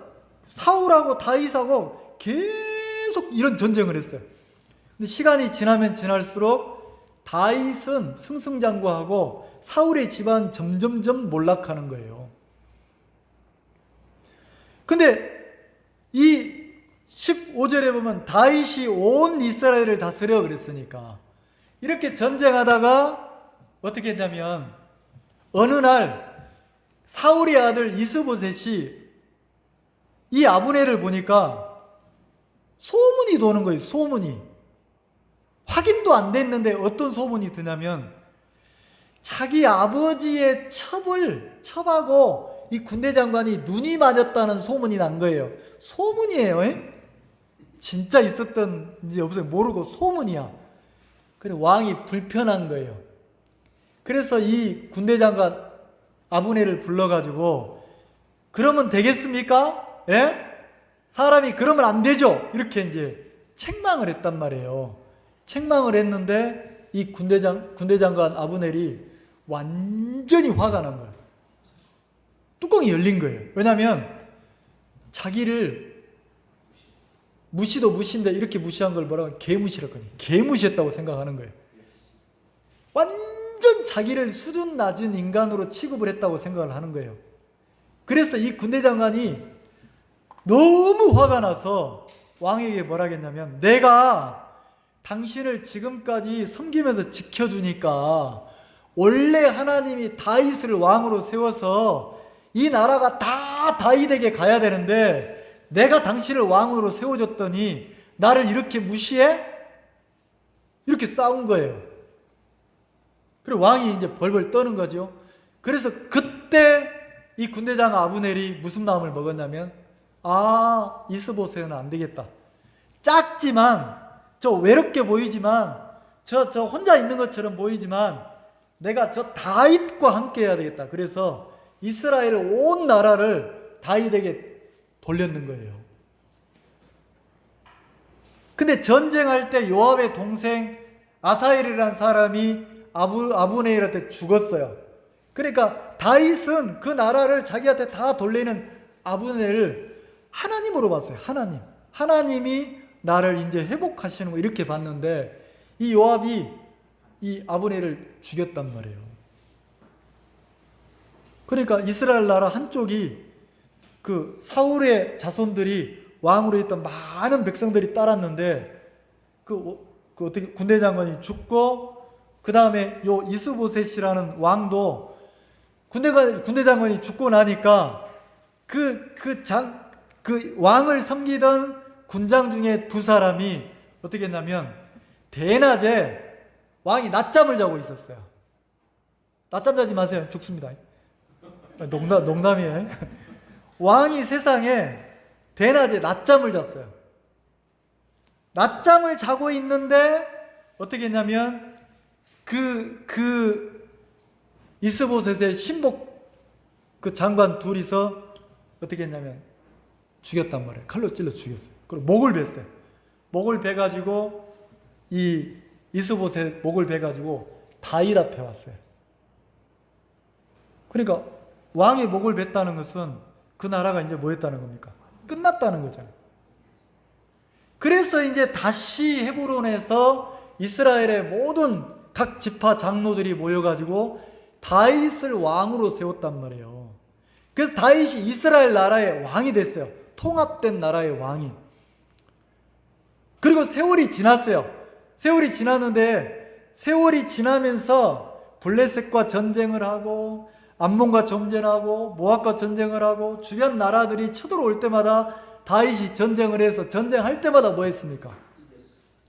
사울하고 다윗하고 계속 이런 전쟁을 했어요. 근데 시간이 지나면 지날수록 다윗은 승승장구하고 사울의 집안 점점점 몰락하는 거예요. 근데 이 15절에 보면 다윗이 온 이스라엘을 다스려 그랬으니까 이렇게 전쟁하다가 어떻게 했냐면 어느 날 사울의 아들 이스보셋이 이 아브넬을 보니까 소문이 도는 거예요. 소문이. 확인도 안 됐는데 어떤 소문이 드냐면 자기 아버지의 첩하고 이 군대 장관이 눈이 맞았다는 소문이 난 거예요. 소문이에요. 진짜 있었던지 없어요 모르고 소문이야. 그래 왕이 불편한 거예요. 그래서 이 군대 장관 아브넬을 불러가지고 그러면 되겠습니까? 예? 사람이 그러면 안 되죠. 이렇게 이제 책망을 했단 말이에요. 책망을 했는데 이 군대 장관 아브넬이 완전히 화가 난 거예요. 뚜껑이 열린 거예요. 왜냐하면 자기를 무시도 무시인데 이렇게 무시한 걸 뭐라고 하면 개무시했거든요. 개무시했다고 생각하는 거예요. 완전 자기를 수준 낮은 인간으로 취급을 했다고 생각을 하는 거예요. 그래서 이 군대 장관이 너무 화가 나서 왕에게 뭐라 했냐면 내가 당신을 지금까지 섬기면서 지켜주니까 원래 하나님이 다윗을 왕으로 세워서 이 나라가 다 다윗에게 가야 되는데 내가 당신을 왕으로 세워줬더니 나를 이렇게 무시해? 이렇게 싸운 거예요. 그리고 왕이 이제 벌벌 떠는 거죠. 그래서 그때 이 군대장 아브넬이 무슨 마음을 먹었냐면 이스보셋은 안 되겠다. 작지만 저 외롭게 보이지만 저 혼자 있는 것처럼 보이지만 내가 저 다윗과 함께 해야 되겠다. 그래서 이스라엘 온 나라를 다윗에게 돌렸는 거예요. 근데 전쟁할 때 요압의 동생 아사엘이라는 사람이 아브넬한테 죽었어요. 그러니까 다윗은 그 나라를 자기한테 다 돌리는 아브넬을 하나님으로 봤어요. 하나님이 나를 이제 회복하시는 거 이렇게 봤는데 이 요압이 이 아브넬을 죽였단 말이에요. 그러니까 이스라엘 나라 한쪽이 그 사울의 자손들이 왕으로 있던 많은 백성들이 따랐는데 어떻게 군대 장관이 죽고 그 다음에 요 이스보셋이라는 왕도 군대 장관이 죽고 나니까 그 왕을 섬기던 군장 중에 두 사람이 어떻게 했냐면 대낮에 왕이 낮잠을 자고 있었어요. 낮잠 자지 마세요. 죽습니다. 농담이에요. 왕이 세상에 대낮에 낮잠을 잤어요. 낮잠을 자고 있는데 어떻게 했냐면 그 이스보셋의 신복 그 장관 둘이서 어떻게 했냐면 죽였단 말이에요. 칼로 찔러 죽였어요. 그리고 목을 뱄어요. 목을 베가지고 이 이스보셋 목을 베가지고 다윗 앞에 왔어요. 그러니까 왕의 목을 뱄다는 것은 그 나라가 이제 뭐 했다는 겁니까? 끝났다는 거잖아요. 그래서 이제 다시 헤브론에서 이스라엘의 모든 각 지파 장로들이 모여가지고 다윗을 왕으로 세웠단 말이에요. 그래서 다윗이 이스라엘 나라의 왕이 됐어요. 통합된 나라의 왕이. 그리고 세월이 지났어요. 세월이 지났는데 세월이 지나면서 블레셋과 전쟁을 하고 암몬과 전쟁하고 모압과 전쟁을 하고 주변 나라들이 쳐들어올 때마다 다윗이 전쟁을 해서 전쟁할 때마다 뭐 했습니까?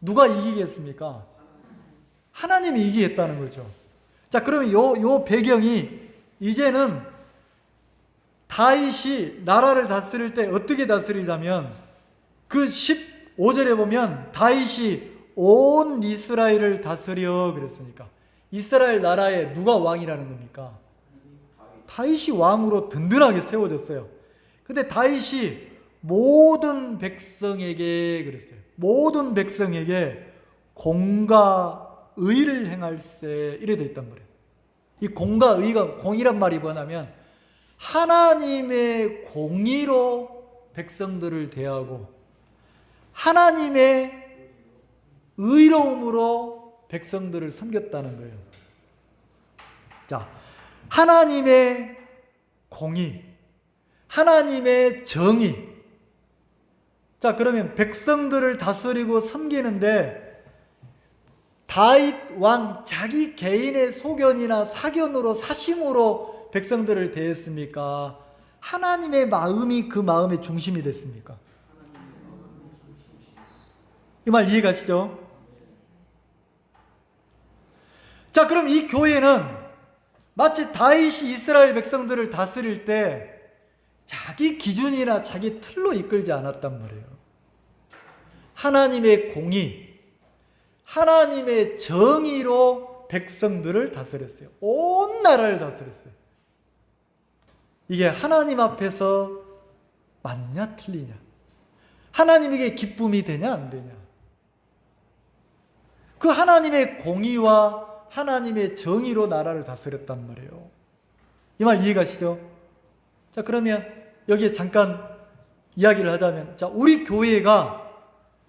누가 이기겠습니까? 하나님이 이기겠다는 거죠. 자, 그러면 요 배경이 이제는 다윗이 나라를 다스릴 때 어떻게 다스리자면 그 15절에 보면 다윗이 온 이스라엘을 다스려 그랬으니까 이스라엘 나라에 누가 왕이라는 겁니까? 다윗이 왕으로 든든하게 세워졌어요. 근데 다윗이 모든 백성에게 그랬어요. 모든 백성에게 공과 의를 행할세 이래 돼 있단 말이에요. 이 공과 의가 공이란 말이 뭐냐면 하나님의 공의로 백성들을 대하고 하나님의 의로움으로 백성들을 섬겼다는 거예요. 자, 하나님의 공의, 하나님의 정의. 자, 그러면 백성들을 다스리고 섬기는데 다윗 왕 자기 개인의 소견이나 사견으로 사심으로 백성들을 대했습니까? 하나님의 마음이 그 마음의 중심이 됐습니까? 이 말 이해가시죠? 자, 그럼 이 교회는 마치 다윗이 이스라엘 백성들을 다스릴 때 자기 기준이나 자기 틀로 이끌지 않았단 말이에요. 하나님의 공의, 하나님의 정의로 백성들을 다스렸어요. 온 나라를 다스렸어요. 이게 하나님 앞에서 맞냐 틀리냐? 하나님에게 기쁨이 되냐 안 되냐? 그 하나님의 공의와 하나님의 정의로 나라를 다스렸단 말이에요. 이 말 이해가시죠? 자, 그러면 여기에 잠깐 이야기를 하자면, 자, 우리 교회가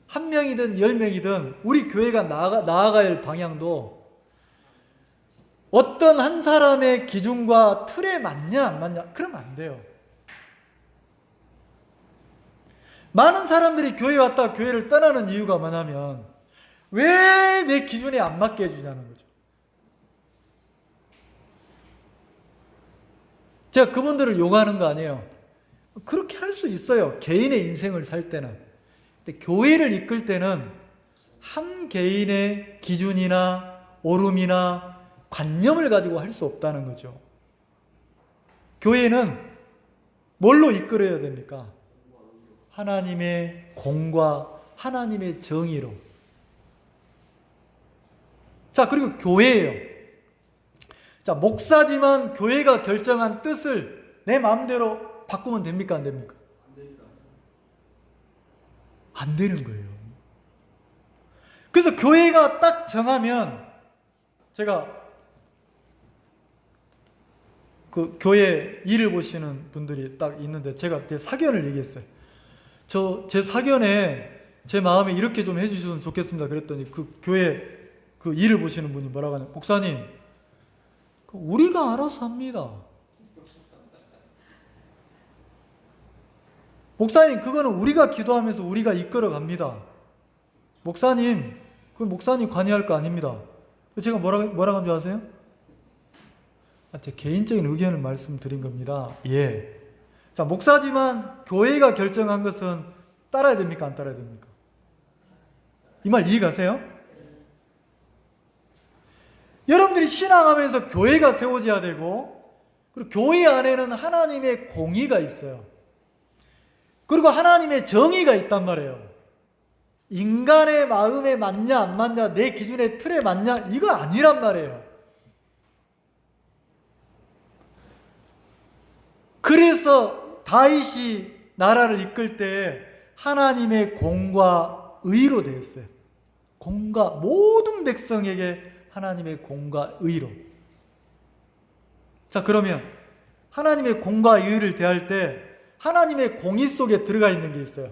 한 명이든 10명이든 우리 교회가 나아가야 할 방향도 어떤 한 사람의 기준과 틀에 맞냐 안 맞냐 그러면 안 돼요. 많은 사람들이 교회에 왔다가 교회를 떠나는 이유가 뭐냐면 왜 내 기준에 안 맞게 해주냐는 거죠. 제가 그분들을 욕하는 거 아니에요. 그렇게 할 수 있어요. 개인의 인생을 살 때는. 근데 교회를 이끌 때는 한 개인의 기준이나 오름이나 관념을 가지고 할 수 없다는 거죠. 교회는 뭘로 이끌어야 됩니까? 하나님의 공과 하나님의 정의로. 자, 그리고 교회예요. 자, 목사지만 교회가 결정한 뜻을 내 마음대로 바꾸면 됩니까? 안 됩니까? 안 되는 거예요. 그래서 교회가 딱 정하면, 제가 그 교회 일을 보시는 분들이 딱 있는데 제가 제 사견을 얘기했어요. 제 사견에 제 마음에 이렇게 좀 해주시면 좋겠습니다. 그랬더니 그 교회 그 일을 보시는 분이 뭐라고 하냐, 목사님 우리가 알아서 합니다. 목사님 그거는 우리가 기도하면서 우리가 이끌어 갑니다. 목사님 그건 목사님 관여할 거 아닙니다. 제가 뭐라고 한 줄 아세요? 제 개인적인 의견을 말씀드린 겁니다. 예. 자, 목사지만 교회가 결정한 것은 따라야 됩니까? 안 따라야 됩니까? 이 말 이해가세요? 여러분들이 신앙하면서 교회가 세워져야 되고 그리고 교회 안에는 하나님의 공의가 있어요. 그리고 하나님의 정의가 있단 말이에요. 인간의 마음에 맞냐 안 맞냐, 내 기준의 틀에 맞냐, 이거 아니란 말이에요. 그래서 다윗이 나라를 이끌 때 하나님의 공과 의로 되었어요. 공과, 모든 백성에게 하나님의 공과 의로. 자, 그러면 하나님의 공과 의를 대할 때 하나님의 공의 속에 들어가 있는 게 있어요.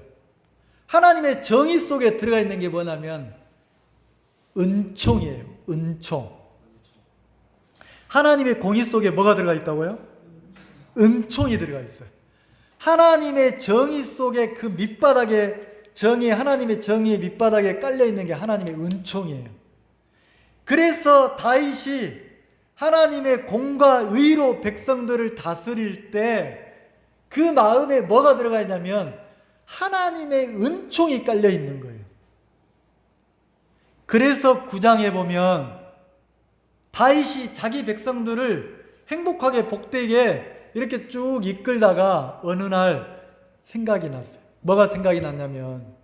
하나님의 정의 속에 들어가 있는 게 뭐냐면 은총이에요. 은총. 하나님의 공의 속에 뭐가 들어가 있다고요? 은총이 들어가 있어요. 하나님의 정의 속에 그 밑바닥에 하나님의 정의의 밑바닥에 깔려 있는 게 하나님의 은총이에요. 그래서 다윗이 하나님의 공과 의로 백성들을 다스릴 때 그 마음에 뭐가 들어가 있냐면 하나님의 은총이 깔려 있는 거예요. 그래서 9장에 보면 다윗이 자기 백성들을 행복하게 복되게 이렇게 쭉 이끌다가 어느 날 생각이 났어요. 뭐가 생각이 났냐면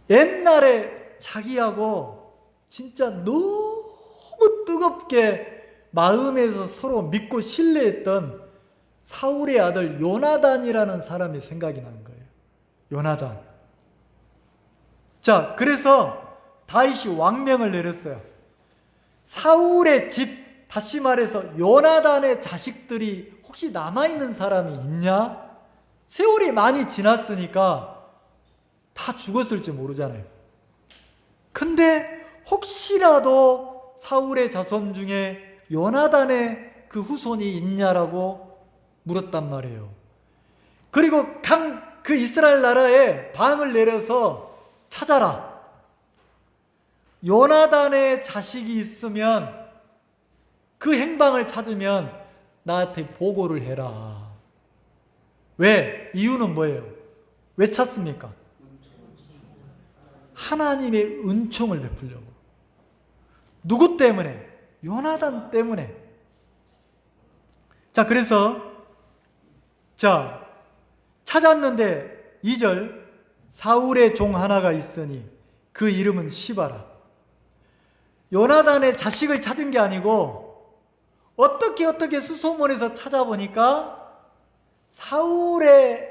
옛날에 자기하고 진짜 너무 뜨겁게 마음에서 서로 믿고 신뢰했던 사울의 아들 요나단이라는 사람이 생각이 난 거예요. 요나단. 자, 그래서 다윗이 왕명을 내렸어요. 사울의 집, 다시 말해서 요나단의 자식들이 혹시 남아있는 사람이 있냐? 세월이 많이 지났으니까 다 죽었을지 모르잖아요. 근데 혹시라도 사울의 자손 중에 요나단의 그 후손이 있냐라고 물었단 말이에요. 그리고 그 이스라엘 나라에 방을 내려서 찾아라. 요나단의 자식이 있으면 그 행방을 찾으면 나한테 보고를 해라. 왜? 이유는 뭐예요? 왜 찾습니까? 하나님의 은총을 베풀려고. 누구 때문에? 요나단 때문에. 자, 그래서 찾았는데 2절 사울의 종 하나가 있으니 그 이름은 시바라. 요나단의 자식을 찾은 게 아니고 어떻게 수소문해서 찾아보니까 사울의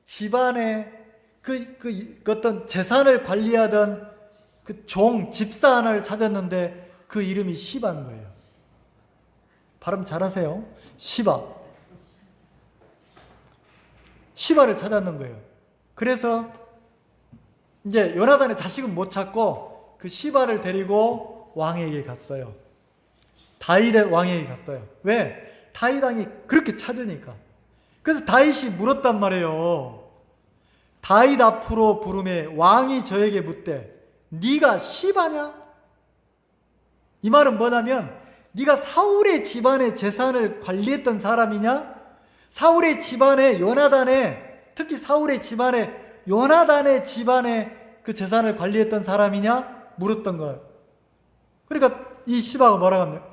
집안에 그 어떤 재산을 관리하던 그 종, 집사 하나를 찾았는데 그 이름이 시바인 거예요. 발음 잘하세요. 시바를 찾았는 거예요. 그래서 이제 요나단의 자식은 못 찾고 그 시바를 데리고 왕에게 갔어요. 다윗의 왕에게 갔어요. 왜? 다윗 왕이 그렇게 찾으니까. 그래서 다윗이 물었단 말이에요. 다윗 앞으로 부르매 왕이 저에게 묻되 네가 시바냐? 이 말은 뭐냐면 네가 사울의 집안의 재산을 관리했던 사람이냐? 사울의 집안에 특히 사울의 집안에 요나단의 집안에 그 재산을 관리했던 사람이냐? 물었던 거예요. 그러니까 이 시바가 뭐라고 합니까?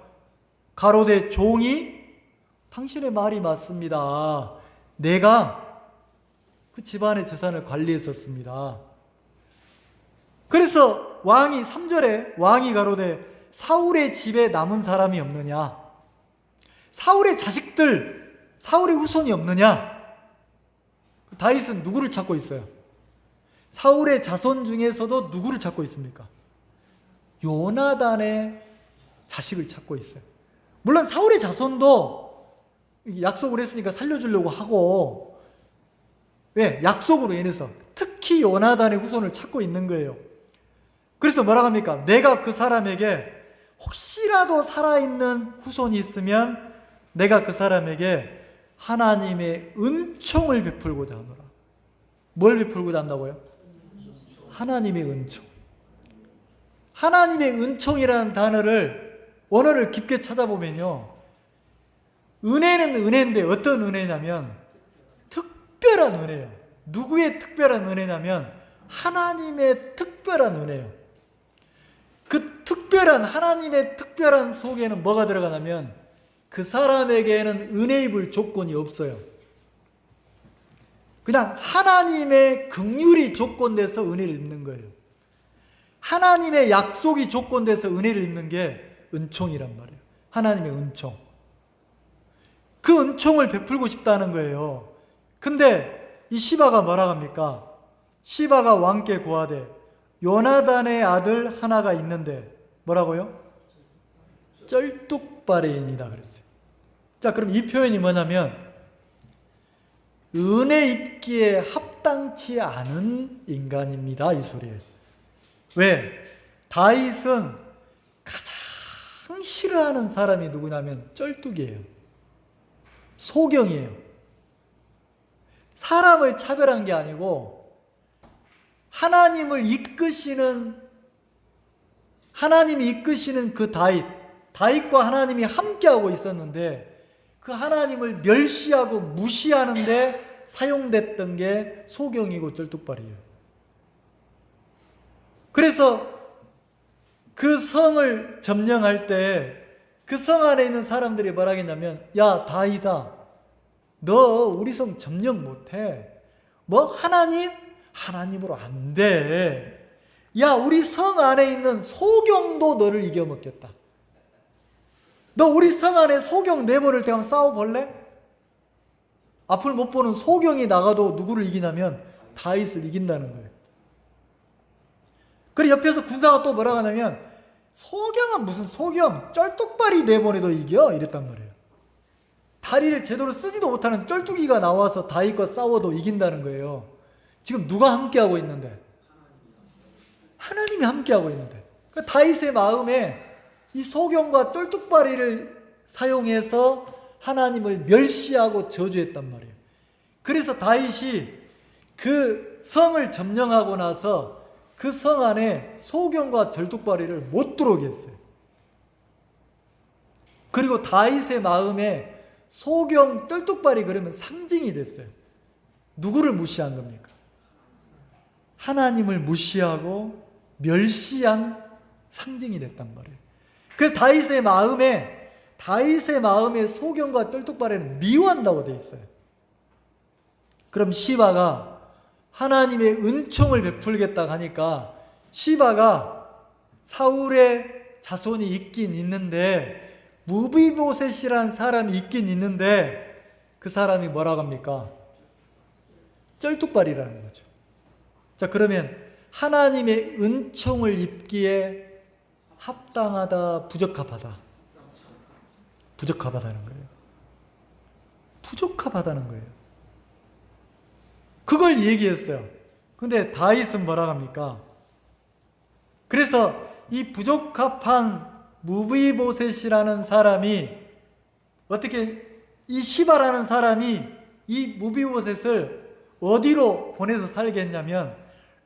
가로되 종이 당신의 말이 맞습니다. 내가 그 집안의 재산을 관리했었습니다. 그래서 왕이 3절에 왕이 가로되 사울의 집에 남은 사람이 없느냐? 사울의 자식들, 사울의 후손이 없느냐? 다윗은 누구를 찾고 있어요? 사울의 자손 중에서도 누구를 찾고 있습니까? 요나단의 자식을 찾고 있어요. 물론 사울의 자손도 약속을 했으니까 살려주려고 하고, 왜? 약속으로 인해서 특히 요나단의 후손을 찾고 있는 거예요. 그래서 뭐라고 합니까? 내가 그 사람에게 혹시라도 살아있는 후손이 있으면 내가 그 사람에게 하나님의 은총을 베풀고자 하노라. 뭘 베풀고자 한다고요? 하나님의 은총. 하나님의 은총이라는 단어를 원어를 깊게 찾아보면요, 은혜는 은혜인데 어떤 은혜냐면 특별한 은혜예요. 누구의 특별한 은혜냐면 하나님의 특별한 은혜예요. 그 특별한 하나님의 특별한 속에는 뭐가 들어가냐면 그 사람에게는 은혜 입을 조건이 없어요. 그냥 하나님의 긍휼이 조건돼서 은혜를 입는 거예요. 하나님의 약속이 조건돼서 은혜를 입는 게 은총이란 말이에요. 하나님의 은총. 그 은총을 베풀고 싶다는 거예요. 근데 이 시바가 뭐라 합니까? 시바가 왕께 고하되 요나단의 아들 하나가 있는데 뭐라고요? 쩔뚝발이니라 그랬어요. 자, 그럼 이 표현이 뭐냐면 은혜 입기에 합당치 않은 인간입니다, 이 소리예요. 왜? 다윗은 가장 싫어하는 사람이 누구냐면 쩔뚝이에요. 소경이에요. 사람을 차별한 게 아니고 하나님을 이끄시는, 하나님이 이끄시는 그 다윗과 하나님이 함께하고 있었는데 그 하나님을 멸시하고 무시하는데 사용됐던 게 소경이고 쩔뚝발이에요. 그래서 그 성을 점령할 때 그 성 안에 있는 사람들이 뭐라 했냐면, 야 다윗아, 너 우리 성 점령 못해. 뭐 하나님으로 안 돼. 야, 우리 성 안에 있는 소경도 너를 이겨먹겠다. 너 우리 성 안에 소경 내보낼 때 한번 싸워볼래? 앞을 못 보는 소경이 나가도 누구를 이기냐면 다윗을 이긴다는 거예요. 그리고 옆에서 군사가 또 뭐라고 하냐면, 소경은 무슨 소경, 쩔뚝발이 내보내도 이겨? 이랬단 말이에요. 다리를 제대로 쓰지도 못하는 쩔뚝이가 나와서 다윗과 싸워도 이긴다는 거예요. 지금 누가 함께하고 있는데? 하나님이 함께하고 있는데. 그러니까 다윗의 마음에 이 소경과 쩔뚝발이를 사용해서 하나님을 멸시하고 저주했단 말이에요. 그래서 다윗이 그 성을 점령하고 나서 그 성 안에 소경과 쩔뚝발이를 못 들어오게 했어요. 그리고 다윗의 마음에 소경, 쩔뚝발이 그러면 상징이 됐어요. 누구를 무시한 겁니까? 하나님을 무시하고 멸시한 상징이 됐단 말이에요. 그래서 다윗의 마음에 소경과 쩔뚝발이를 미워한다고 되어 있어요. 그럼 시바가 하나님의 은총을 베풀겠다 하니까 시바가 사울의 자손이 있긴 있는데, 무비보셋이란 사람이 있긴 있는데 그 사람이 뭐라고 합니까? 쩔뚝발이라는 거죠. 자, 그러면 하나님의 은총을 입기에 합당하다, 부적합하다? 부적합하다는 거예요. 부적합하다는 거예요. 그걸 얘기했어요. 근데 다윗은 뭐라고 합니까? 그래서 이 부적합한 무비보셋이라는 사람이 어떻게, 이 시바라는 사람이 이 무비보셋을 어디로 보내서 살게 했냐면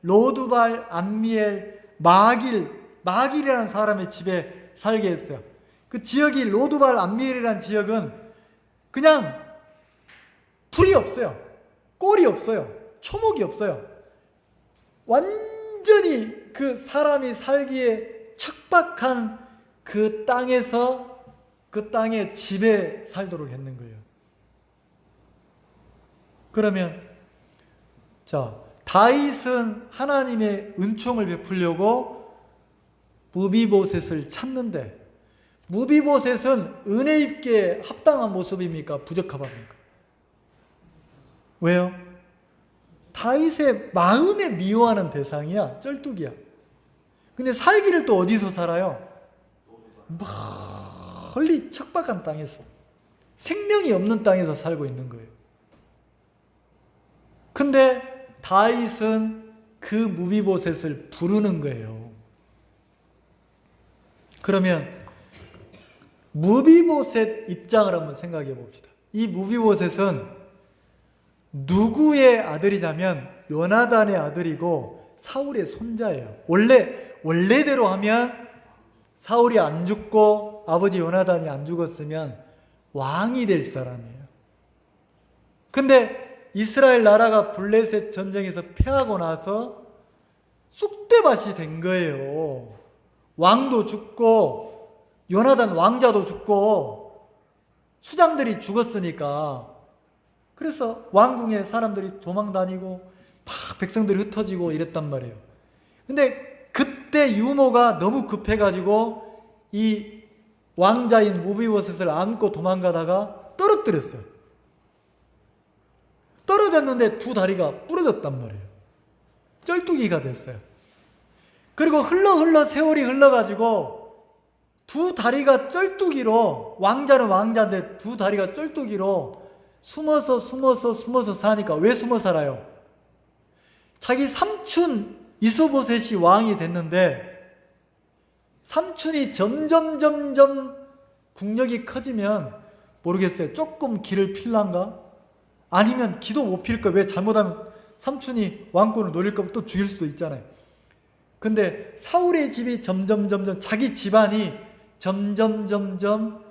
로두발, 암미엘, 마길이라는 사람의 집에 살게 했어요. 그 지역이 로두발, 암미엘이라는 지역은 그냥 풀이 없어요. 꼴이 없어요. 초목이 없어요. 완전히 그 사람이 살기에 척박한 그 땅에서 그 땅의 집에 살도록 했는 거예요. 그러면 자, 다윗은 하나님의 은총을 베풀려고 무비보셋을 찾는데, 무비보셋은 은혜 입기에 합당한 모습입니까? 부적합합니까? 왜요? 다윗의 마음에 미워하는 대상이야. 쩔뚝이야. 근데 살기를 또 어디서 살아요? 멀리 척박한 땅에서, 생명이 없는 땅에서 살고 있는 거예요. 근데 다윗은 그 무비보셋을 부르는 거예요. 그러면 무비보셋 입장을 한번 생각해 봅시다. 이 무비보셋은 누구의 아들이냐면 요나단의 아들이고 사울의 손자예요. 원래대로 하면 사울이 안 죽고 아버지 요나단이 안 죽었으면 왕이 될 사람이에요. 근데 이스라엘 나라가 블레셋 전쟁에서 패하고 나서 쑥대밭이 된 거예요. 왕도 죽고 요나단 왕자도 죽고 수장들이 죽었으니까 그래서 왕궁에 사람들이 도망다니고 막 백성들이 흩어지고 이랬단 말이에요. 근데 그때 유모가 너무 급해가지고 이 왕자인 무비보셋을 안고 도망가다가 떨어뜨렸어요. 떨어졌는데 두 다리가 부러졌단 말이에요. 쩔뚝이가 됐어요. 그리고 흘러 세월이 흘러가지고 두 다리가 쩔뚝이로, 왕자는 왕자인데 두 다리가 쩔뚝이로 숨어서 사니까. 왜 숨어 살아요? 자기 삼촌 이스보셋이 왕이 됐는데 삼촌이 점점 국력이 커지면 모르겠어요. 조금 기를 필란가? 아니면 기도 못 필까? 왜 잘못하면 삼촌이 왕권을 노릴까 봐 또 죽일 수도 있잖아요. 근데 사울의 집이 점점 자기 집안이 점점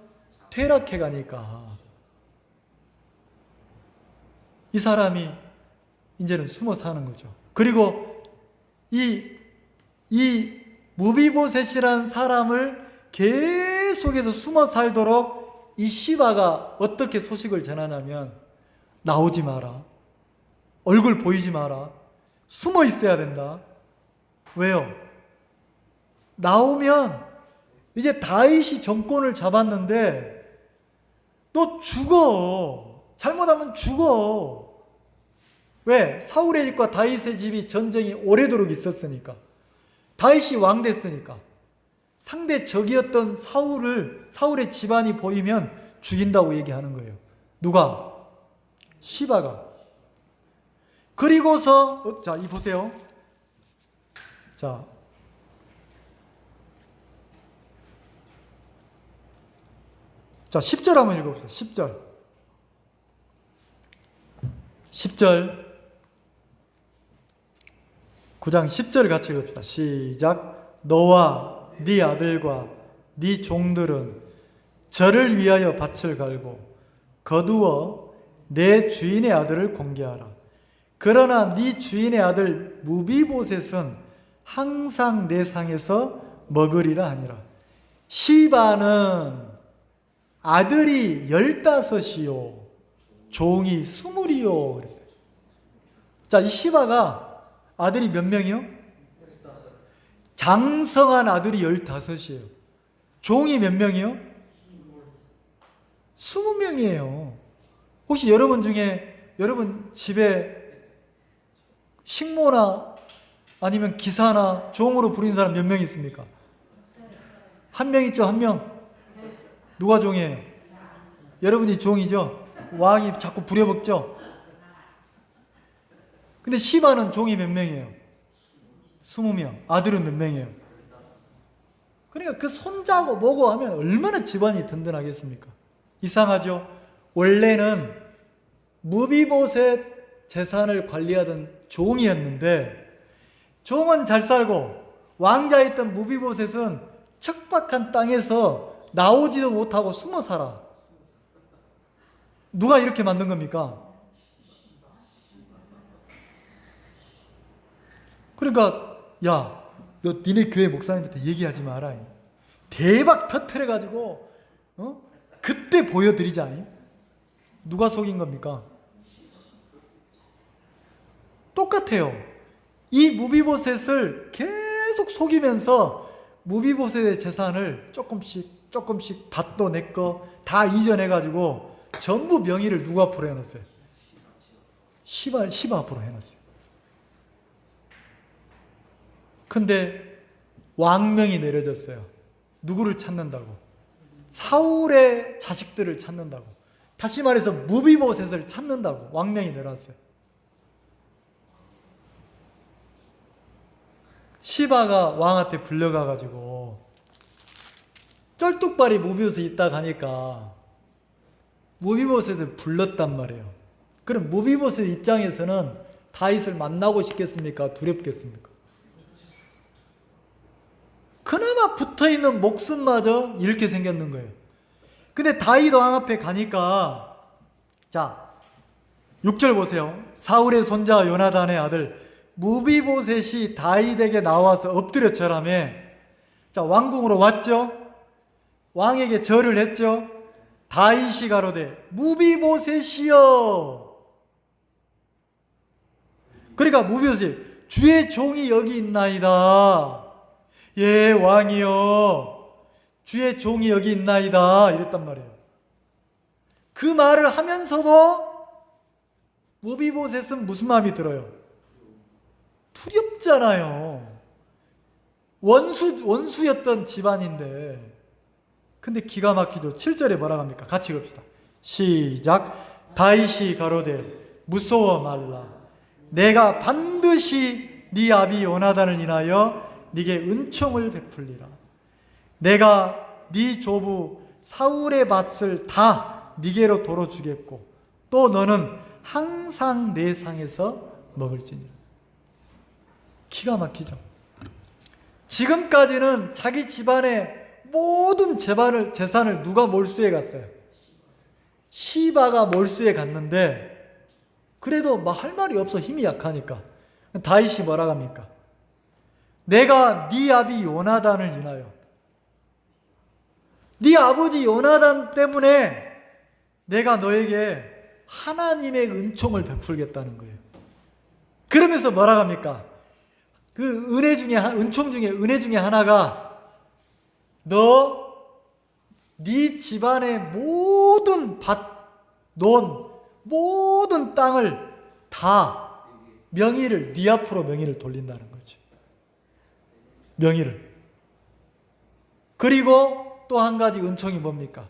퇴락해 가니까 이 사람이 이제는 숨어 사는 거죠. 그리고 이 무비보셋이라는 사람을 계속해서 숨어 살도록 이 시바가 어떻게 소식을 전하냐면, 나오지 마라, 얼굴 보이지 마라, 숨어 있어야 된다. 왜요? 나오면 이제 다윗이 정권을 잡았는데 너 죽어. 잘못하면 죽어. 왜? 사울의 집과 다윗의 집이 전쟁이 오래도록 있었으니까. 다윗이 왕 됐으니까. 상대 적이었던 사울의 집안이 보이면 죽인다고 얘기하는 거예요. 누가? 시바가. 그리고서 자, 이 보세요. 자, 자, 10절 한번 읽어보세요. 10절 9장 10절 같이 읽읍시다. 시작. 너와 네 아들과 네 종들은 저를 위하여 밭을 갈고 거두어 내 주인의 아들을 공개하라. 그러나 네 주인의 아들 무비보셋은 항상 내 상에서 먹으리라 하니라. 시바는 아들이 15이요 종이 20이요 그랬어요. 자, 이 시바가 아들이 몇 명이요? 장성한 아들이 15이에요. 종이 몇 명이요? 20명이에요. 혹시 여러분 중에 여러분 집에 식모나 아니면 기사나 종으로 부리는 사람 몇 명 있습니까? 한 명 있죠, 한 명. 누가 종이에요? 여러분이 종이죠? 왕이 자꾸 부려먹죠? 근데 시바는 종이 몇 명이에요? 20명. 아들은 몇 명이에요? 그러니까 그 손자고 뭐고 하면 얼마나 집안이 든든하겠습니까? 이상하죠? 원래는 무비보셋 재산을 관리하던 종이었는데 종은 잘 살고 왕자였던 무비보셋은 척박한 땅에서 나오지도 못하고 숨어 살아. 누가 이렇게 만든 겁니까? 그러니까 야, 너 니네 교회 목사님한테 얘기하지 마라. 대박 터트려가지고 그때 보여드리자. 누가 속인 겁니까? 똑같아요. 이 무비보셋을 계속 속이면서 무비보셋의 재산을 조금씩 밭도 내 거 다 이전해가지고 전부 명의를 누구 앞으로 해놨어요? 시바 앞으로 해놨어요. 근데 왕명이 내려졌어요. 누구를 찾는다고? 사울의 자식들을 찾는다고. 다시 말해서 무비보셋을 찾는다고 왕명이 내려왔어요. 시바가 왕한테 불려가가지고 쩔뚝발이 무비보셋이 있다 가니까 무비보셋을 불렀단 말이에요. 그럼 무비보셋 입장에서는 다윗을 만나고 싶겠습니까? 두렵겠습니까? 그나마 붙어있는 목숨마저 이렇게 생겼는 거예요. 근데 다윗 왕 앞에 가니까 자 6절 보세요. 사울의 손자 요나단의 아들 무비보셋이 다윗에게 나와서 엎드려 절하며, 자 왕궁으로 왔죠. 왕에게 절을 했죠. 다윗이 가로되 무비보셋이여. 그러니까 무비보셋이 주의 종이 여기 있나이다. 예, 왕이여, 주의 종이 여기 있나이다. 이랬단 말이에요. 그 말을 하면서도 무비보셋은 무슨 마음이 들어요? 두렵잖아요. 원수였던 집안인데. 근데 기가 막히죠. 7절에 뭐라고 합니까? 같이 봅시다. 시작. 다윗이 가로되 무서워 말라. 내가 반드시 네 아비 요나단을 인하여 네게 은총을 베풀리라. 내가 네 조부 사울의 밭을 다 네게로 돌어주겠고 또 너는 항상 내 상에서 먹을지니라. 기가 막히죠. 지금까지는 자기 집안의 모든 재산을 누가 몰수해 갔어요? 시바가 몰수해 갔는데 그래도 막 할 말이 없어. 힘이 약하니까. 다윗이 뭐라고 합니까? 내가 네 아비 요나단을 인하여, 네 아버지 요나단 때문에 내가 너에게 하나님의 은총을 베풀겠다는 거예요. 그러면서 뭐라고 합니까? 그 은총 중에 은혜 중에 하나가 네 집안의 모든 밭, 논, 모든 땅을 다 명의를, 네 앞으로 명의를 돌린다는 거죠. 명의를. 그리고 또 한 가지 은총이 뭡니까?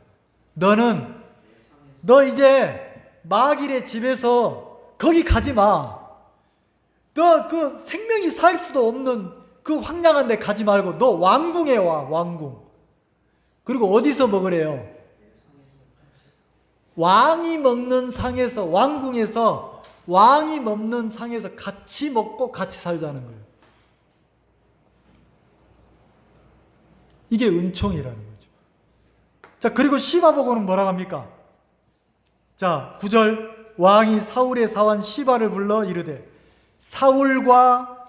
너 이제 마길의 집에서 거기 가지 마. 너 그 생명이 살 수도 없는 그 황량한 데 가지 말고 너 왕궁에 와, 왕궁. 그리고 어디서 먹으래요? 왕이 먹는 상에서, 왕궁에서 왕이 먹는 상에서 같이 먹고 같이 살자는 거예요. 이게 은총이라는 거죠. 자, 그리고 시바 보고는 뭐라고 합니까? 자, 9절. 왕이 사울의 사환 시바를 불러 이르되 사울과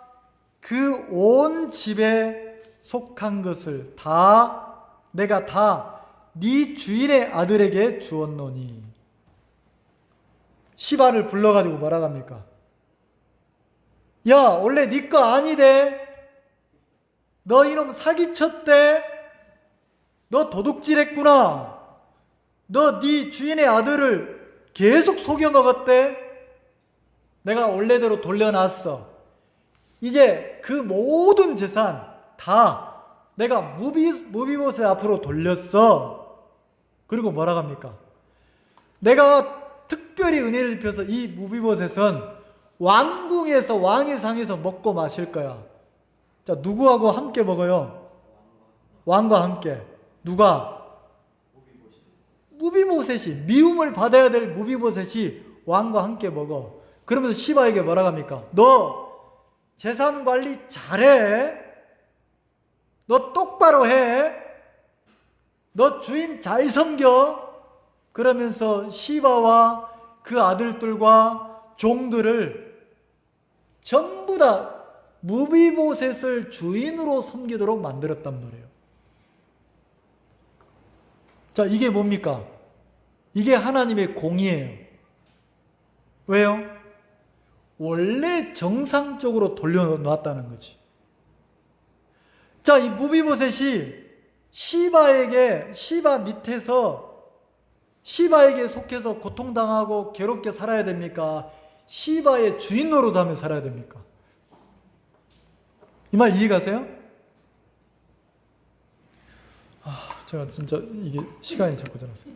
그 온 집에 속한 것을 내가 다 네 주인의 아들에게 주었노니. 시바를 불러가지고 뭐라고 합니까? 야, 원래 네 거 아니대. 너 이놈 사기쳤대. 너 도둑질했구나. 너 네 주인의 아들을 계속 속여 먹었대. 내가 원래대로 돌려놨어. 이제 그 모든 재산 다 내가 무비보셋 앞으로 돌렸어. 그리고 뭐라고 합니까? 내가 특별히 은혜를 입혀서 이 무비보셋은 왕궁에서 왕의 상에서 먹고 마실 거야. 자, 누구하고 함께 먹어요? 왕과 함께. 누가? 무비보셋이, 미움을 받아야 될 무비보셋이 왕과 함께 먹어. 그러면서 시바에게 뭐라고 합니까? 너 재산 관리 잘해. 너 똑바로 해. 너 주인 잘 섬겨. 그러면서 시바와 그 아들들과 종들을 전부 다 무비보셋을 주인으로 섬기도록 만들었단 말이에요. 자, 이게 뭡니까? 이게 하나님의 공의예요. 왜요? 원래 정상적으로 돌려놨다는 거지. 자, 이 무비보셋이 시바 밑에서 시바에게 속해서 고통당하고 괴롭게 살아야 됩니까? 시바의 주인 노릇하며 살아야 됩니까? 이 말 이해가세요? 제가 진짜 이게 시간이 자꾸 지났어요.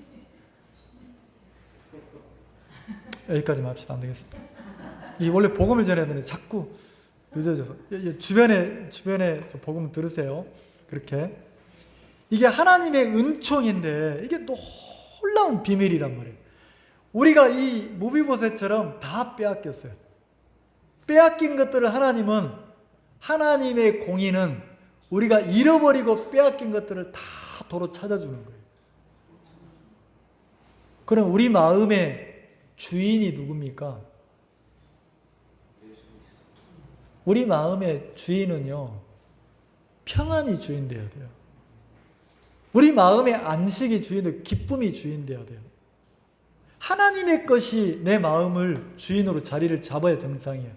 여기까지만 합시다. 안 되겠습니다. 이 원래 복음을 전해야 되는데 자꾸 늦어져서. 주변에 복음 들으세요. 그렇게. 이게 하나님의 은총인데 이게 놀라운 비밀이란 말이에요. 우리가 이 무비보셋처럼 다 빼앗겼어요. 빼앗긴 것들을 하나님의 공의는 우리가 잃어버리고 빼앗긴 것들을 다 도로 찾아주는 거예요. 그럼 우리 마음의 주인이 누굽니까? 우리 마음의 주인은요, 평안이 주인 되어야 돼요. 우리 마음의 안식이 주인되고 기쁨이 주인되어야 돼요. 하나님의 것이 내 마음을 주인으로 자리를 잡아야 정상이에요.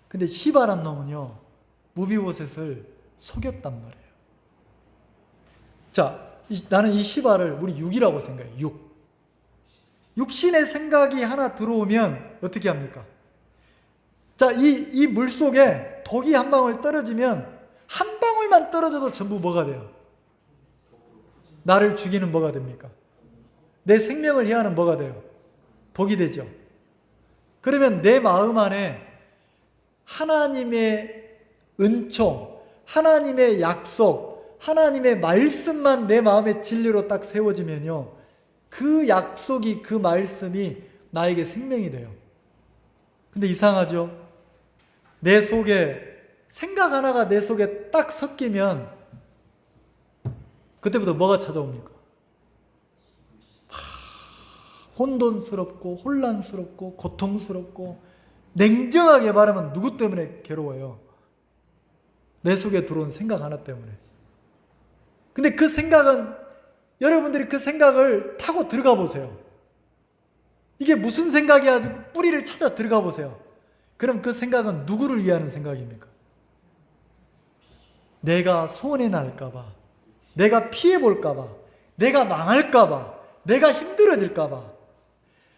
근데 시바란 놈은요, 무비보셋을 속였단 말이에요. 자, 나는 이 시바를 우리 육이라고 생각해요. 육신의 생각이 하나 들어오면 어떻게 합니까? 자, 이 물속에 독이 한 방울 떨어지면 한 방울만 떨어져도 전부 뭐가 돼요? 나를 죽이는 뭐가 됩니까? 내 생명을 해하는 뭐가 돼요? 독이 되죠. 그러면 내 마음 안에 하나님의 은총, 하나님의 약속, 하나님의 말씀만 내 마음의 진리로 딱 세워지면요, 그 약속이, 그 말씀이 나에게 생명이 돼요. 근데 이상하죠? 내 속에 생각 하나가 내 속에 딱 섞이면 그때부터 뭐가 찾아옵니까? 혼돈스럽고 혼란스럽고 고통스럽고, 냉정하게 말하면 누구 때문에 괴로워요? 내 속에 들어온 생각 하나 때문에. 근데 그 생각은, 여러분들이 그 생각을 타고 들어가 보세요. 이게 무슨 생각이야? 뿌리를 찾아 들어가 보세요. 그럼 그 생각은 누구를 위하는 생각입니까? 내가 손해 날까봐, 내가 피해볼까봐, 내가 망할까봐, 내가 힘들어질까봐,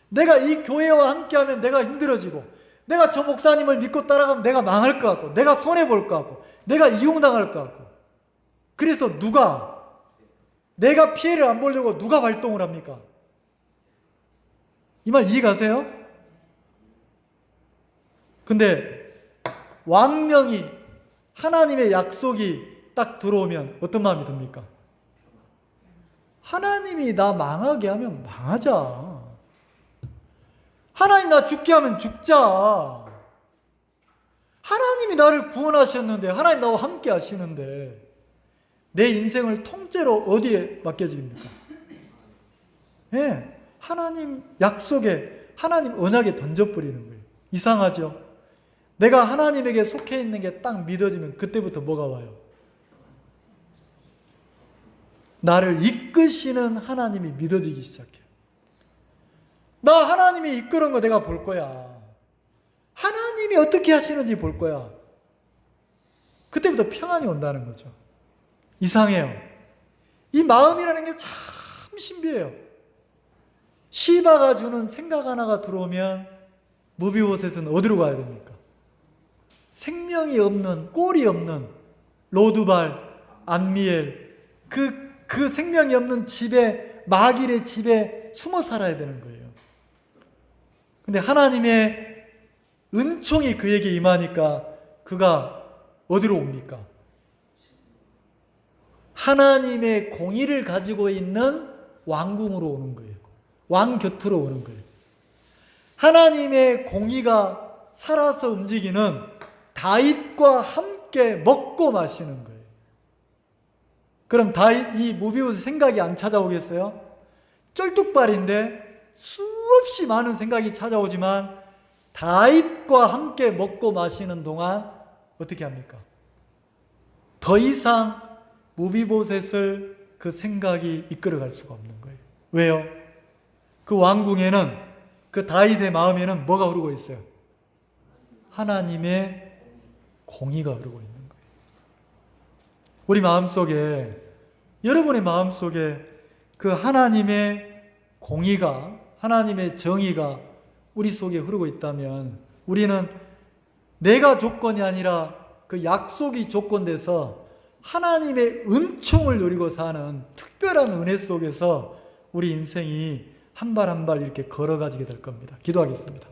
내가 이 교회와 함께하면 내가 힘들어지고, 내가 저 목사님을 믿고 따라가면 내가 망할 것 같고, 내가 손해볼 것 같고, 내가 이용당할 것 같고. 그래서 내가 피해를 안 보려고 누가 발동을 합니까? 이 말 이해가세요? 근데 왕명이, 하나님의 약속이 딱 들어오면 어떤 마음이 듭니까? 하나님이 나 망하게 하면 망하자. 하나님 나 죽게 하면 죽자. 하나님이 나를 구원하셨는데, 하나님 나와 함께 하시는데 내 인생을 통째로 어디에 맡겨집니까? 네, 하나님 약속에, 하나님 언약에 던져버리는 거예요. 이상하죠? 내가 하나님에게 속해 있는 게 딱 믿어지면 그때부터 뭐가 와요? 나를 이끄시는 하나님이 믿어지기 시작해요. 나 하나님이 이끄는 거 내가 볼 거야. 하나님이 어떻게 하시는지 볼 거야. 그때부터 평안이 온다는 거죠. 이상해요. 이 마음이라는 게 참 신비해요. 시바가 주는 생각 하나가 들어오면 무비보셋은 어디로 가야 됩니까? 생명이 없는, 꼴이 없는 로두발, 안미엘, 그 생명이 없는 집에, 마길의 집에 숨어 살아야 되는 거예요. 근데 하나님의 은총이 그에게 임하니까 그가 어디로 옵니까? 하나님의 공의를 가지고 있는 왕궁으로 오는 거예요. 왕 곁으로 오는 거예요. 하나님의 공의가 살아서 움직이는 다윗과 함께 먹고 마시는 거예요. 그럼 이 무비보셋 생각이 안 찾아오겠어요? 쩔뚝발인데 수없이 많은 생각이 찾아오지만 다윗과 함께 먹고 마시는 동안 어떻게 합니까? 더 이상 무비보셋을 그 생각이 이끌어갈 수가 없는 거예요. 왜요? 그 왕궁에는, 그 다윗의 마음에는 뭐가 흐르고 있어요? 하나님의 공의가 흐르고 있는 거예요. 우리 마음속에, 여러분의 마음속에 그 하나님의 공의가, 하나님의 정의가 우리 속에 흐르고 있다면 우리는 내가 조건이 아니라 그 약속이 조건돼서 하나님의 은총을 누리고 사는 특별한 은혜 속에서 우리 인생이 한 발 한 발 이렇게 걸어가지게 될 겁니다. 기도하겠습니다.